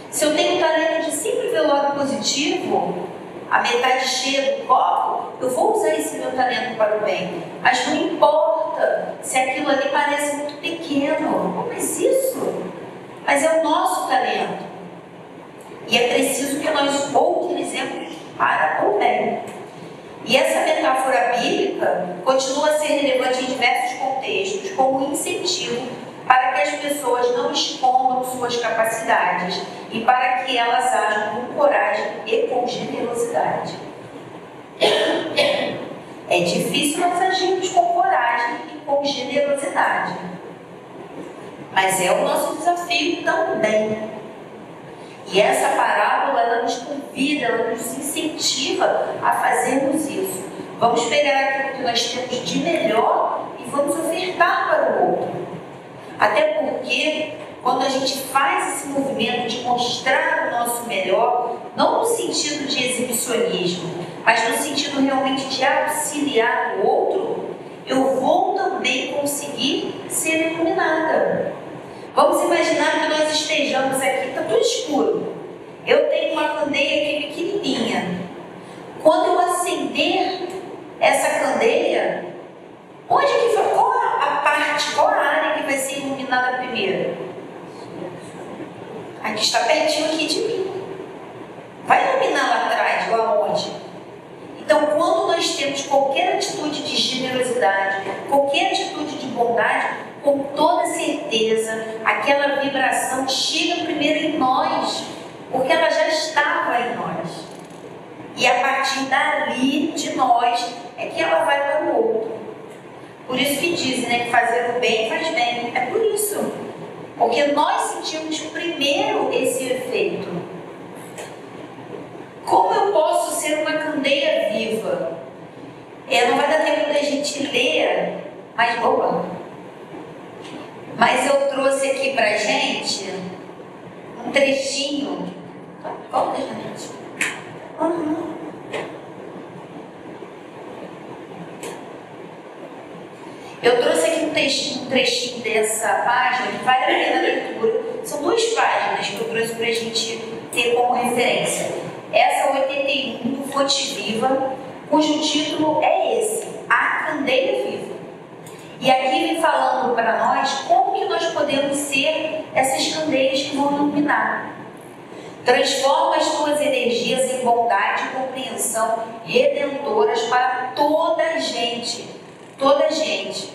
Se eu tenho talento de sempre ver o lado positivo, a metade cheia do copo, eu vou usar esse meu talento para o bem. Mas não importa se aquilo ali parece muito pequeno. Mas isso? Mas é o nosso talento. E é preciso que nós o utilizemos para o bem. E essa metáfora bíblica continua a ser relevante em diversos contextos, como incentivo para que as pessoas não escondam suas capacidades e para que elas ajam com coragem e com generosidade. É difícil nós agirmos com coragem e com generosidade, mas é o nosso desafio também. E essa parábola, ela nos convida, ela nos incentiva a fazermos isso. Vamos pegar aquilo que nós temos de melhor e vamos ofertar para o outro. Até porque, quando a gente faz esse movimento de mostrar o nosso melhor, não no sentido de exibicionismo, mas no sentido realmente de auxiliar o outro, eu vou também conseguir ser iluminada. Vamos imaginar que nós estejamos aqui, está tudo escuro. Eu tenho uma candeia aqui pequenininha. Quando eu acender essa candeia, onde que vai? Qual a parte, qual a área que vai ser iluminada primeiro? Aqui está pertinho aqui de mim. Vai iluminar lá atrás, lá onde? Então, quando nós temos qualquer atitude de generosidade, qualquer atitude de bondade, com toda certeza, aquela vibração chega primeiro em nós, porque ela já estava em nós. E a partir dali, de nós, é que ela vai para o outro. Por isso que dizem, né, que fazer o bem faz bem. É por isso. Porque nós sentimos primeiro esse efeito. Como eu posso ser uma candeia viva? Não vai dar tempo da gente ler, mas boa. Mas eu trouxe aqui pra gente um trechinho. Volta, gente. Eu trouxe aqui um trechinho dessa página que vale a pena a leitura. São 2 páginas que eu trouxe pra gente ter como referência. Essa 81 do Fonte Viva, cujo título é esse: A Candeia Viva. E aqui vem falando para nós como que nós podemos ser essas candeias que vão iluminar. Transforma as tuas energias em bondade e compreensão redentoras para toda a gente. Toda a gente.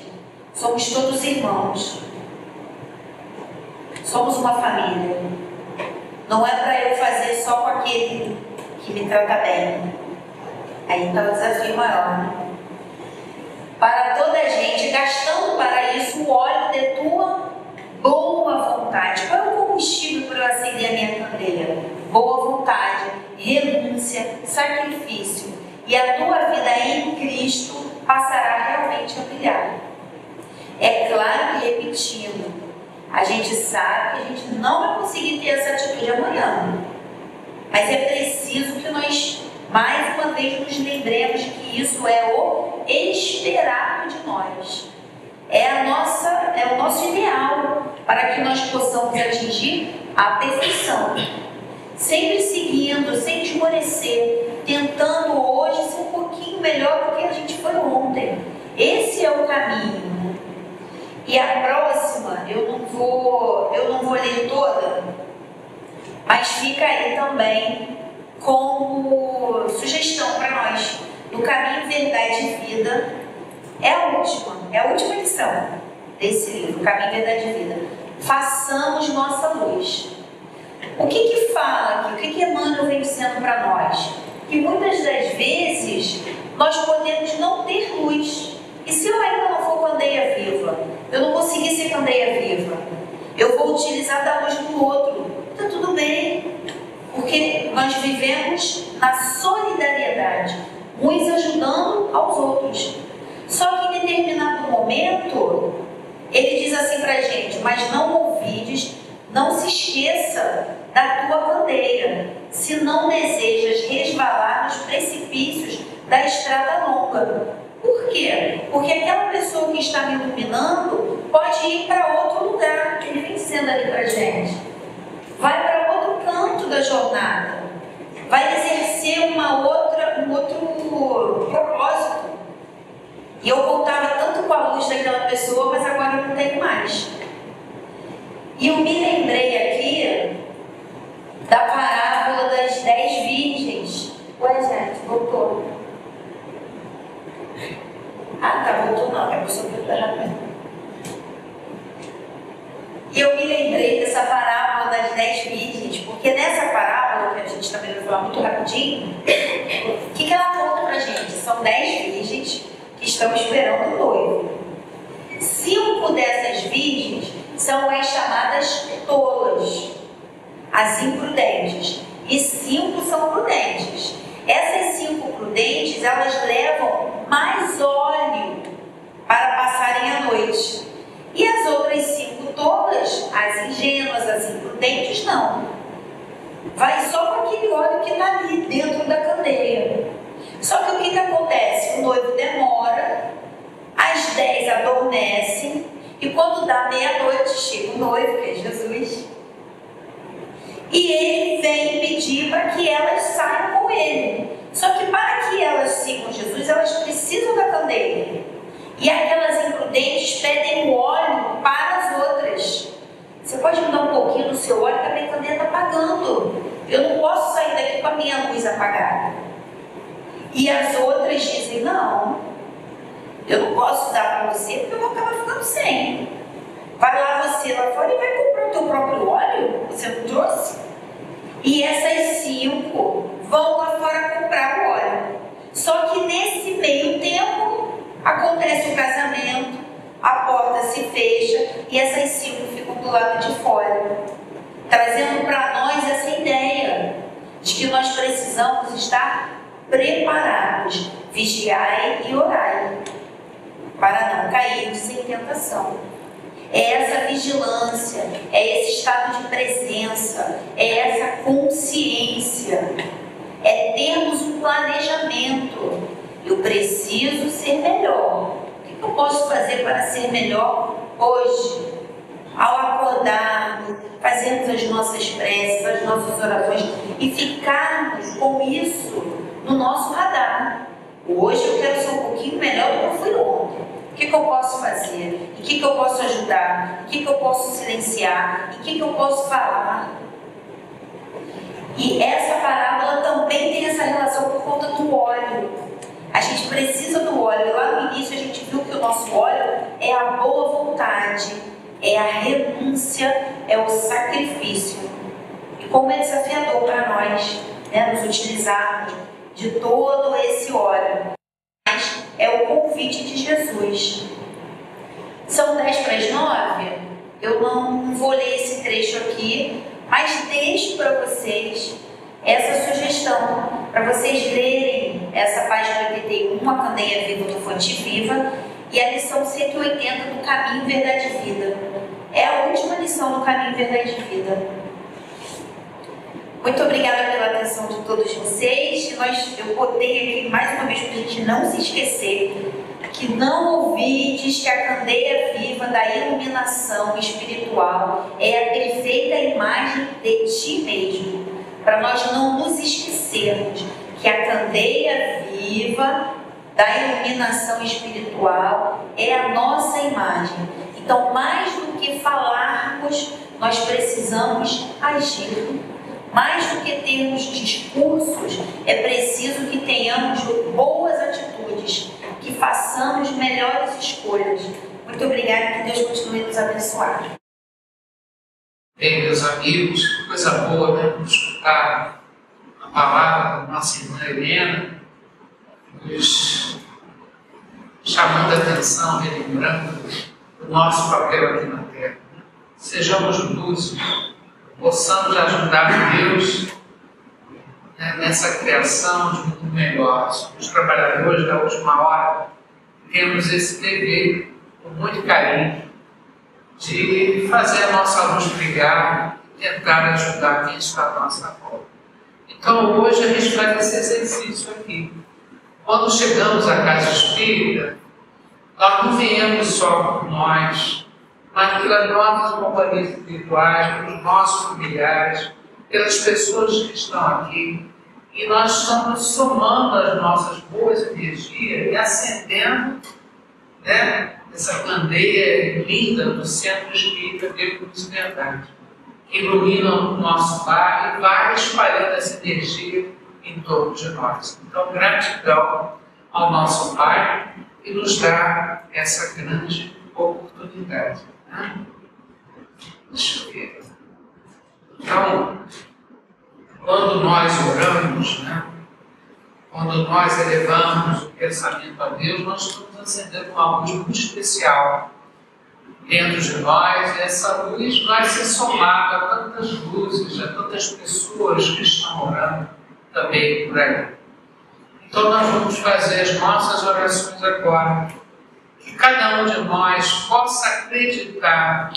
Somos todos irmãos. Somos uma família. Não é para eu fazer só com aquele que me trata bem. Aí está o desafio maior. Para toda a gente, gastando para isso o óleo de tua boa vontade. Qual é o combustível para eu acender a minha candeia? Boa vontade, renúncia, sacrifício. E a tua vida em Cristo passará realmente a brilhar. É claro que, repetindo, a gente sabe que a gente não vai conseguir ter essa atitude amanhã. Mas é preciso que nós, mais uma vez, nos lembremos de que isso é o esperado de nós. É o nosso ideal para que nós possamos atingir a perfeição. Sempre seguindo, sem esmorecer, tentando hoje ser um pouquinho melhor do que a gente foi ontem. Esse é o caminho. E a próxima, eu não vou ler toda, mas fica aí também como sugestão para nós. No Caminho, Verdade e Vida, é a última lição desse livro, Caminho, Verdade e Vida. Façamos nossa luz. O que fala aqui? O que Emmanuel vem dizendo para nós? Que muitas das vezes nós podemos não ter luz. E se eu ainda não for candeia viva, eu não conseguir ser candeia viva, eu vou utilizar da luz do outro. Está tudo bem, porque nós vivemos na solidariedade, uns ajudando aos outros. Só que em determinado momento, ele diz assim para a gente: mas não ouvides, não se esqueça da tua candeia, se não desejas resvalar nos precipícios da estrada longa. Por quê? Porque aquela pessoa que está me iluminando pode ir para outro lugar. Ele vem dizendo ali para a gente. Vai para outro canto da jornada. Vai exercer um outro propósito. E eu contava tanto com a luz daquela pessoa, mas agora eu não tenho mais. E eu me lembrei aqui da parábola das 10 virgens. Ué, gente, voltou. Ah, tá, voltou não, que a pessoa que está rápido. E eu me lembrei dessa parábola das 10 virgens, porque nessa parábola, que a gente também vai falar muito rapidinho, o que ela conta pra gente? São 10 virgens que estão esperando o noivo. 5 dessas virgens são as chamadas tolas, as imprudentes, e 5 são prudentes. Essas 5 prudentes, elas levam mais óleo para passarem a noite. E as outras 5 tolas, as ingênuas, as imprudentes, não. Vai só com aquele óleo que está ali dentro da candeia. Só que o que acontece? O noivo demora, às 10 adormecem, e quando dá meia-noite, chega o noivo, que é Jesus, e ele vem pedir para que elas saiam com ele. Só que para que elas sigam Jesus, elas precisam da candeia. E aquelas imprudentes pedem o óleo para as outras. Você pode me dar um pouquinho do seu óleo, que a minha candeia está apagando. Eu não posso sair daqui com a minha luz apagada. E as outras dizem: não, eu não posso dar para você, porque eu vou acabar ficando sem. Vai lá você lá fora e vai comprar o teu próprio óleo, você não trouxe? E essas 5 vão lá fora comprar o óleo. Só que nesse meio tempo acontece o casamento, a porta se fecha e essas 5 ficam do lado de fora, trazendo para nós essa ideia de que nós precisamos estar preparados, vigiai e orai, para não cairmos em tentação. É essa vigilância, é esse estado de presença, é essa consciência, é termos um planejamento. Eu preciso ser melhor. O que eu posso fazer para ser melhor hoje? Ao acordarmos, fazermos as nossas preces, as nossas orações e ficarmos com isso no nosso radar. Hoje eu quero ser um pouquinho melhor do que eu fui ontem. O que eu posso fazer? Em que eu posso ajudar? Em que eu posso silenciar? Em que eu posso falar? E essa parábola também tem essa relação por conta do óleo. A gente precisa do óleo. Lá no início a gente viu que o nosso óleo é a boa vontade, é a renúncia, é o sacrifício. E como é desafiador para nós, né, nos utilizarmos de todo esse óleo. Mas é o convite de Jesus. São 10:09. Eu não vou ler esse trecho aqui, mas deixo para vocês essa sugestão, para vocês lerem essa página 81, A Candeia Viva do Fonte Viva, e a lição 180 do Caminho, Verdade e Vida. É a última lição do Caminho, Verdade e Vida. Muito obrigada pela atenção de todos vocês. Eu botei aqui mais uma vez para a gente não se esquecer que não ouvides que a candeia viva da iluminação espiritual é a perfeita imagem de ti mesmo, para nós não nos esquecermos que a candeia viva da iluminação espiritual é a nossa imagem. Então, mais do que falarmos, nós precisamos agir. Mais do que termos discursos, é preciso que tenhamos boas atitudes, que façamos melhores escolhas. Muito obrigada, que Deus continue nos abençoar. Bem, meus amigos, que coisa boa, né? Escutar a palavra da nossa irmã Helena, nos chamando a atenção, relembrando o nosso papel aqui na Terra. Sejamos luzes, possamos ajudar Deus, né, nessa criação de um mundo melhor. Os trabalhadores da última hora temos esse dever, com muito carinho, de fazer a nossa luz brilhar e tentar ajudar quem está à nossa volta. Então hoje a gente faz esse exercício aqui. Quando chegamos à casa espírita, nós não viemos só por nós, mas pelas nossas companhias espirituais, pelos nossos familiares, pelas pessoas que estão aqui. E nós estamos somando as nossas boas energias e acendendo, né, essa candeia linda do Centro Espírita Deus Verdade, que ilumina o nosso lar e vai espalhando essa energia em torno de nós. Então, gratidão ao nosso Pai que nos dá essa grande oportunidade. Deixa eu ver. Então, quando nós oramos, né, quando nós elevamos o pensamento a Deus, nós estamos acendendo uma luz muito especial dentro de nós, e essa luz vai ser somada a tantas luzes, a tantas pessoas que estão orando também por aí. Então nós vamos fazer as nossas orações agora. Que cada um de nós possa acreditar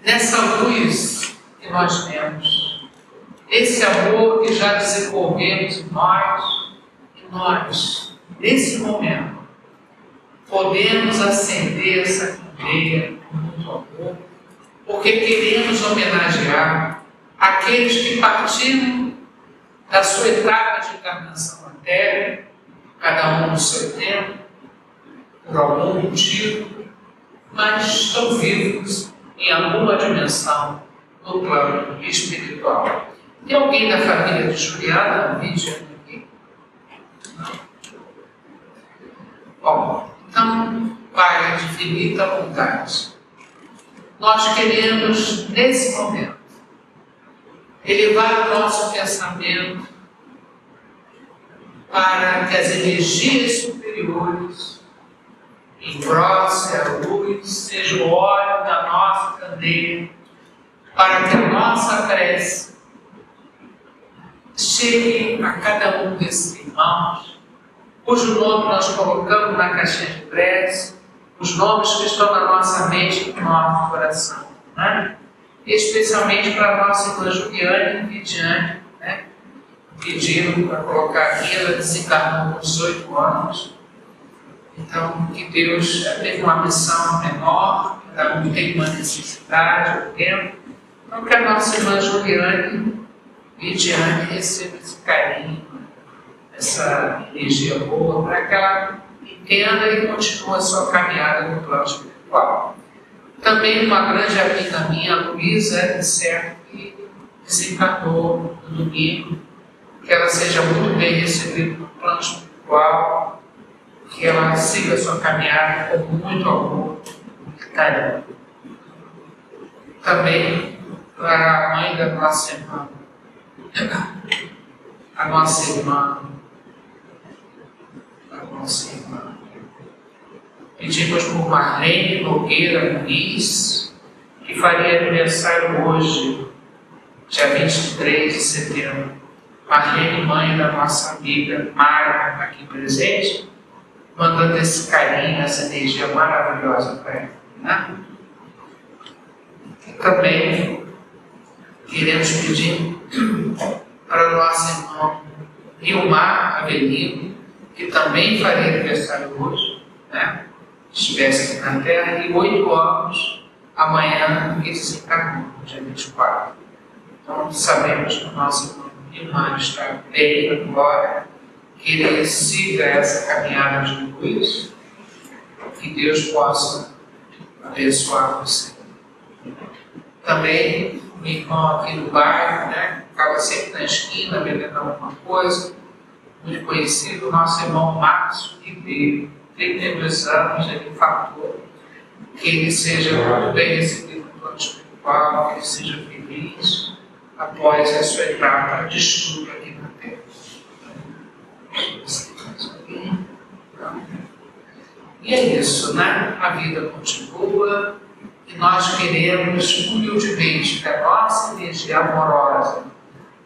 nessa luz que nós temos, esse amor que já desenvolvemos em nós, e nós, nesse momento, podemos acender essa candeia com muito amor, porque queremos homenagear aqueles que partiram da sua etapa de encarnação na Terra, cada um no seu tempo, por algum motivo, mas estão vivos em alguma dimensão no plano espiritual. Tem alguém da família de Juliana, Lídia, aqui? Bom, então, Pai de infinita bondade, nós queremos, nesse momento, elevar o nosso pensamento para que as energias superiores engrossem a luz, seja o óleo da nossa candeia, para que a nossa prece chegue a cada um desses irmãos, cujo nome nós colocamos na caixinha de prece, os nomes que estão na nossa mente e no nosso coração, né? Especialmente para a nossa irmã Juliane e Vidiane, né? Pedindo para colocar aqui, ela desencarnou com 18 anos. Então, que Deus teve uma missão menor, cada um tem uma necessidade, um tempo. Então, que a nossa irmã Juliane e Vidiane receba esse carinho, essa energia boa, para que ela entenda e continue a sua caminhada no plano espiritual. Também uma grande amiga minha, Luísa, é certo que desencarnou no domingo, que ela seja muito bem recebida no plano espiritual, que ela siga a sua caminhada com muito amor e carinho. Também para a mãe da nossa irmã, a nossa irmã, pedimos por Marlene Nogueira Muniz, que faria aniversário hoje, dia 23 de setembro. Marlene, mãe da nossa amiga Mara, aqui presente, mandando esse carinho, essa energia maravilhosa para ela. Né? E também queremos pedir para o nosso irmão Ilmar Avelino, que também faria aniversário hoje, né? Estivesse aqui na Terra, e 8 anos amanhã ele desencarnou, dia 24. Então sabemos que o nosso irmão está bem agora, que ele siga essa caminhada de luz, que Deus possa abençoar você. Também o irmão aqui do bairro, né? Ficava sempre na esquina vendendo alguma coisa, muito conhecido, o nosso irmão Márcio Ribeiro, 32 anos, ele infartou, que ele seja muito bem recebido no plano espiritual, que ele seja feliz após a sua etapa de estudo aqui na Terra. E é isso, né? A vida continua e nós queremos humildemente que a nossa energia amorosa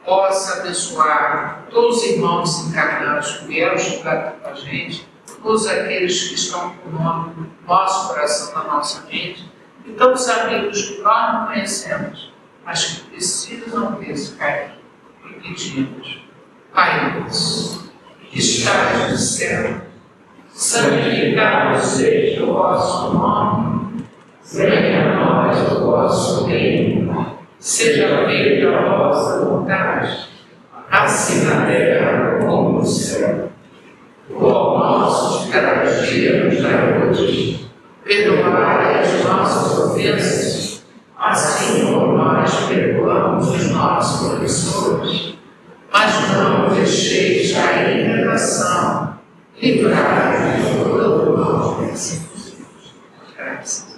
possa abençoar todos os irmãos encarnados que vieram estudar com a gente, todos aqueles que estão com o nome no nosso coração, na nossa mente, e todos os amigos que nós não conhecemos, mas que precisam desse carinho. E pedimos: Pai nosso, que estás no céu, santificado seja o vosso nome, venha a nós o vosso reino, seja feita a vossa vontade, assim na terra como no céu. O pão nosso de cada dia nos dai hoje, perdoai as nossas ofensas, assim como nós perdoamos os nossos ofensores, mas não nos deixeis cair em tentação, livrai-nos de todo mal. Graças.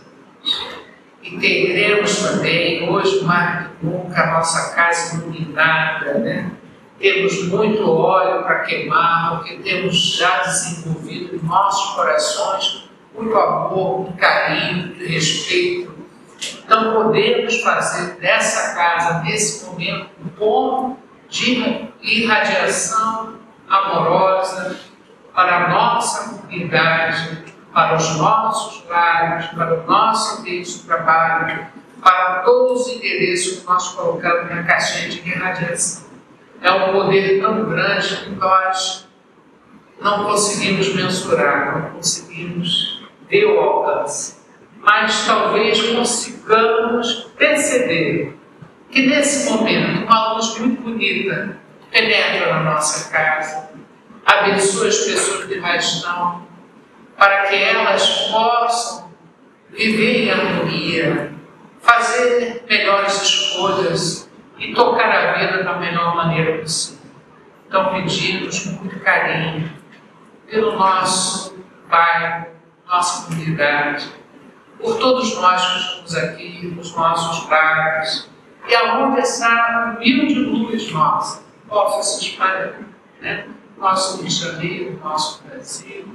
E teremos também hoje, mais do que nunca, a nossa casa iluminada, né? Temos muito óleo para queimar, porque temos já desenvolvido em nossos corações muito amor, muito carinho, muito respeito. Então podemos fazer dessa casa, nesse momento, um ponto de irradiação amorosa para a nossa comunidade, para os nossos lares, para o nosso ambiente de trabalho, para todos os endereços que nós colocamos na caixinha de irradiação. É um poder tão grande que nós não conseguimos mensurar, não conseguimos ver o alcance. Mas talvez consigamos perceber que nesse momento uma luz muito bonita penetra na nossa casa, abençoa as pessoas que lá estão, para que elas possam viver em harmonia, fazer melhores escolhas e tocar a vida da melhor maneira possível. Então pedimos com muito carinho pelo nosso bairro, nossa comunidade, por todos nós que estamos aqui, nos nossos lares, e aonde essa humilde luz nossa possa se espalhar, né? Nosso Rio de Janeiro, nosso Brasil,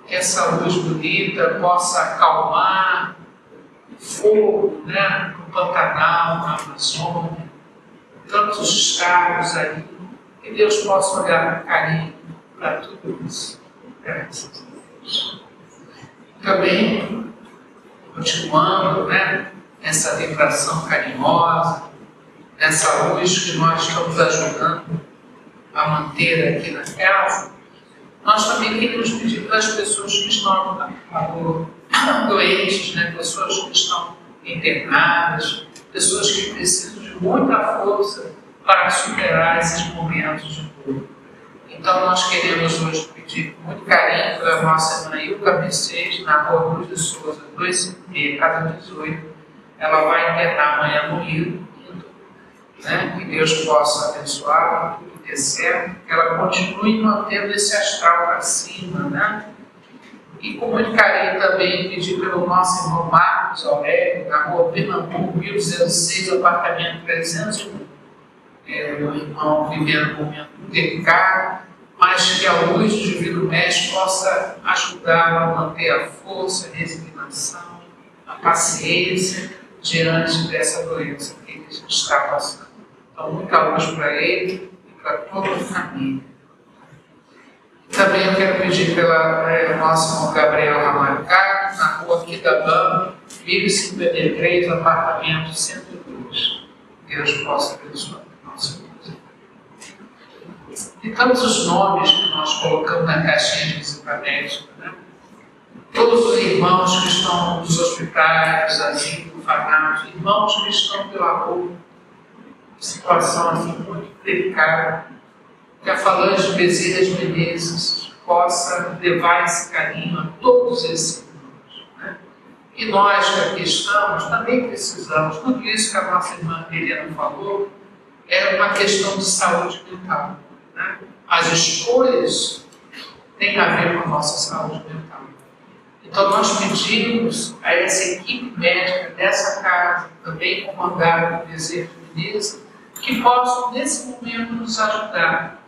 que essa luz bonita possa acalmar o fogo, né? No Pantanal, na Amazônia, tantos estados aí, que Deus possa olhar com carinho para tudo isso. Graças a Deus. Também, continuando, né? Essa vibração carinhosa, essa luz que nós estamos ajudando a manter aqui na casa, nós também queremos pedir para as pessoas que estão doentes, né? Pessoas que estão internadas, pessoas que precisam de muita força para superar esses momentos de dor. Então nós queremos hoje pedir com muito carinho para a nossa irmã Ilka Mercedes, na rua Luz de Souza, 256, casa 18. Ela vai internar amanhã no Rio, né? Que Deus possa abençoá-la, que dê certo, que ela continue mantendo esse astral para cima, né? E com muito carinho também pedir pelo nosso irmão Marcos Aurélio, na rua Pernambuco, 1206, apartamento 301. O irmão vivendo um momento delicado, mas que a luz do Divino Mestre possa ajudá-lo a manter a força, a resignação, a paciência diante dessa doença que ele está passando. Então, muita luz para ele e para toda a família. Também eu quero pedir pelo nosso irmão Gabriel Ramalho Carlos, na rua Quidabã, 1053, apartamento 102. Deus possa abençoar o nosso Deus. E todos os nomes que nós colocamos na caixinha de visita médica, né? Todos os irmãos que estão nos hospitais, asilos, orfanatos, irmãos que estão pela rua, situação assim muito delicada, que a Falange Bezerra de Menezes possa levar esse carinho a todos esses irmãos, né? E nós que aqui estamos também precisamos. Tudo isso que a nossa irmã Helena falou é uma questão de saúde mental, né? As escolhas têm a ver com a nossa saúde mental. Então nós pedimos a essa equipe médica dessa casa, também comandada por Bezerra de Menezes, que possam nesse momento nos ajudar,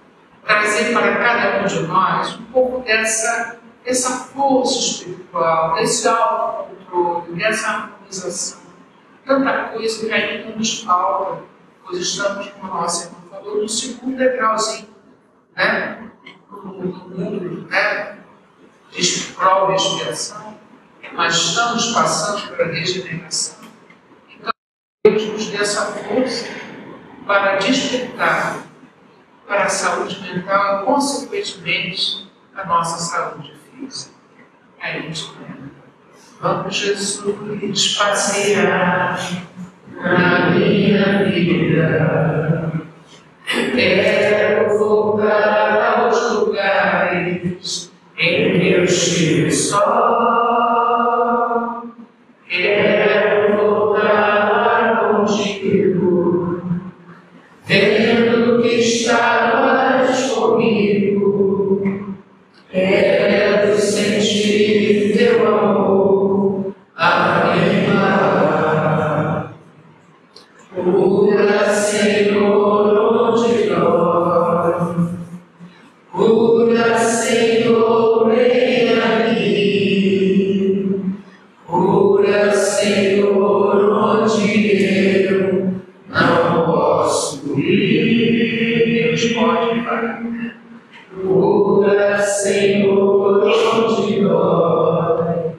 trazer para cada um de nós um pouco dessa força espiritual, desse autocontrole, dessa harmonização. Tanta coisa que ainda nos falta, pois estamos, como a nossa irmã falou, no segundo degrauzinho, né? No mundo, né? De prova e expiação, mas estamos passando pela regeneração. Então, Deus nos dê essa força para despertar para a saúde mental e, consequentemente, a nossa saúde física. É isso mesmo. Vamos, Jesus, passear na minha vida. Quero voltar aos lugares em que eu estive só. Quero voltar contigo, vendo que estavas comigo. Quero sentir teu amor a me matar. Cura, Senhor, onde dói. Cura, Senhor, vem aqui. Cura, Senhor, onde eu não posso ir. Deus pode fazer. Cura, Senhor, onde dói.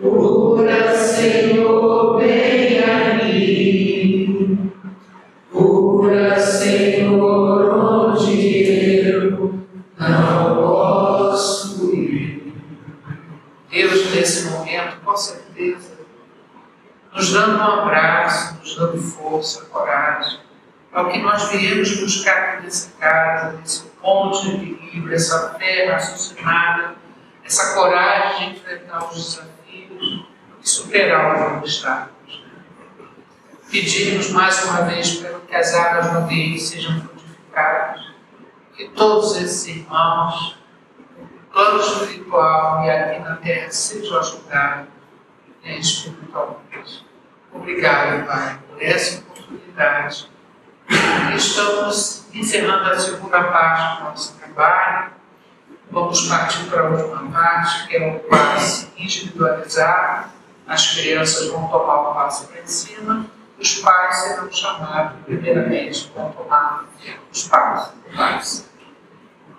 Cura, Senhor, vem aqui. Cura, Senhor, onde eu não posso ir. Deus, nesse momento, com certeza, nos dando um abraço, nos dando força, coragem, ao que nós viemos buscar nessa casa, nesse ponto de equilíbrio, essa fé raciocinada, essa coragem de enfrentar os desafios e superar os obstáculos. Pedimos mais uma vez para que as águas do ambiente sejam frutificadas, que todos esses irmãos, no plano espiritual e aqui na terra, sejam ajudados espiritualmente. Obrigado, Pai, por essa oportunidade. Estamos encerrando a segunda parte do nosso trabalho. Vamos partir para a última parte, que é o passe individualizado. As crianças vão tomar o passe para cima, os pais serão chamados, primeiramente, vão tomar os passos.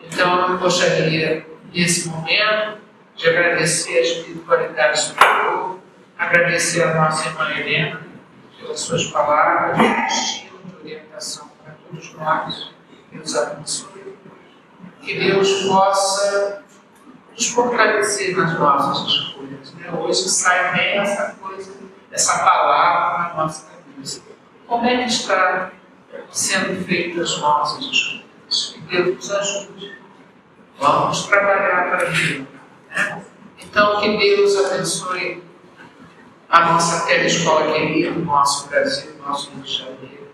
Então, eu gostaria, nesse momento, de agradecer a espiritualidade superior, agradecer a nossa irmã Helena pelas suas palavras, de orientação para todos nós. Deus abençoe. Que Deus possa nos fortalecer nas nossas escolhas. Hoje sai bem essa coisa, essa palavra na nossa cabeça. Como é que está sendo feitas as nossas escolhas? Que Deus nos ajude. Vamos trabalhar para isso. Então, que Deus abençoe a nossa telescola querida, o nosso Brasil, o nosso Rio de Janeiro.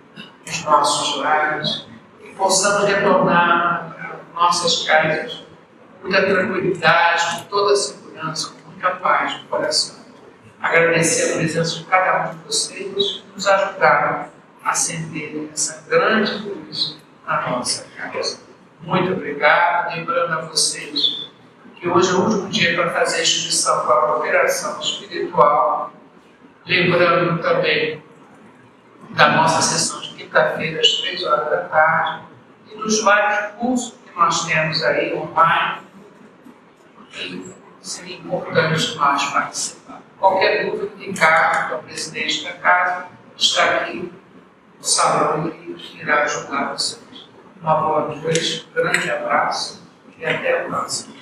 nos nossos lares, que possamos retornar às nossas casas com muita tranquilidade, com toda a segurança, com muita paz no coração. Agradecer a presença de cada um de vocês que nos ajudaram a acender essa grande luz na nossa casa. Muito obrigado. Lembrando a vocês que hoje é o último dia para fazer a inscrição para a operação espiritual. Lembrando também da nossa sessão de quinta-feira, às 3 horas da tarde, e dos vários cursos que nós temos aí online, e seria importante nós participar. Qualquer dúvida, Ricardo, que é o presidente da casa, está aqui no salão e irá ajudar vocês. Uma boa noite, um grande abraço e até a próxima.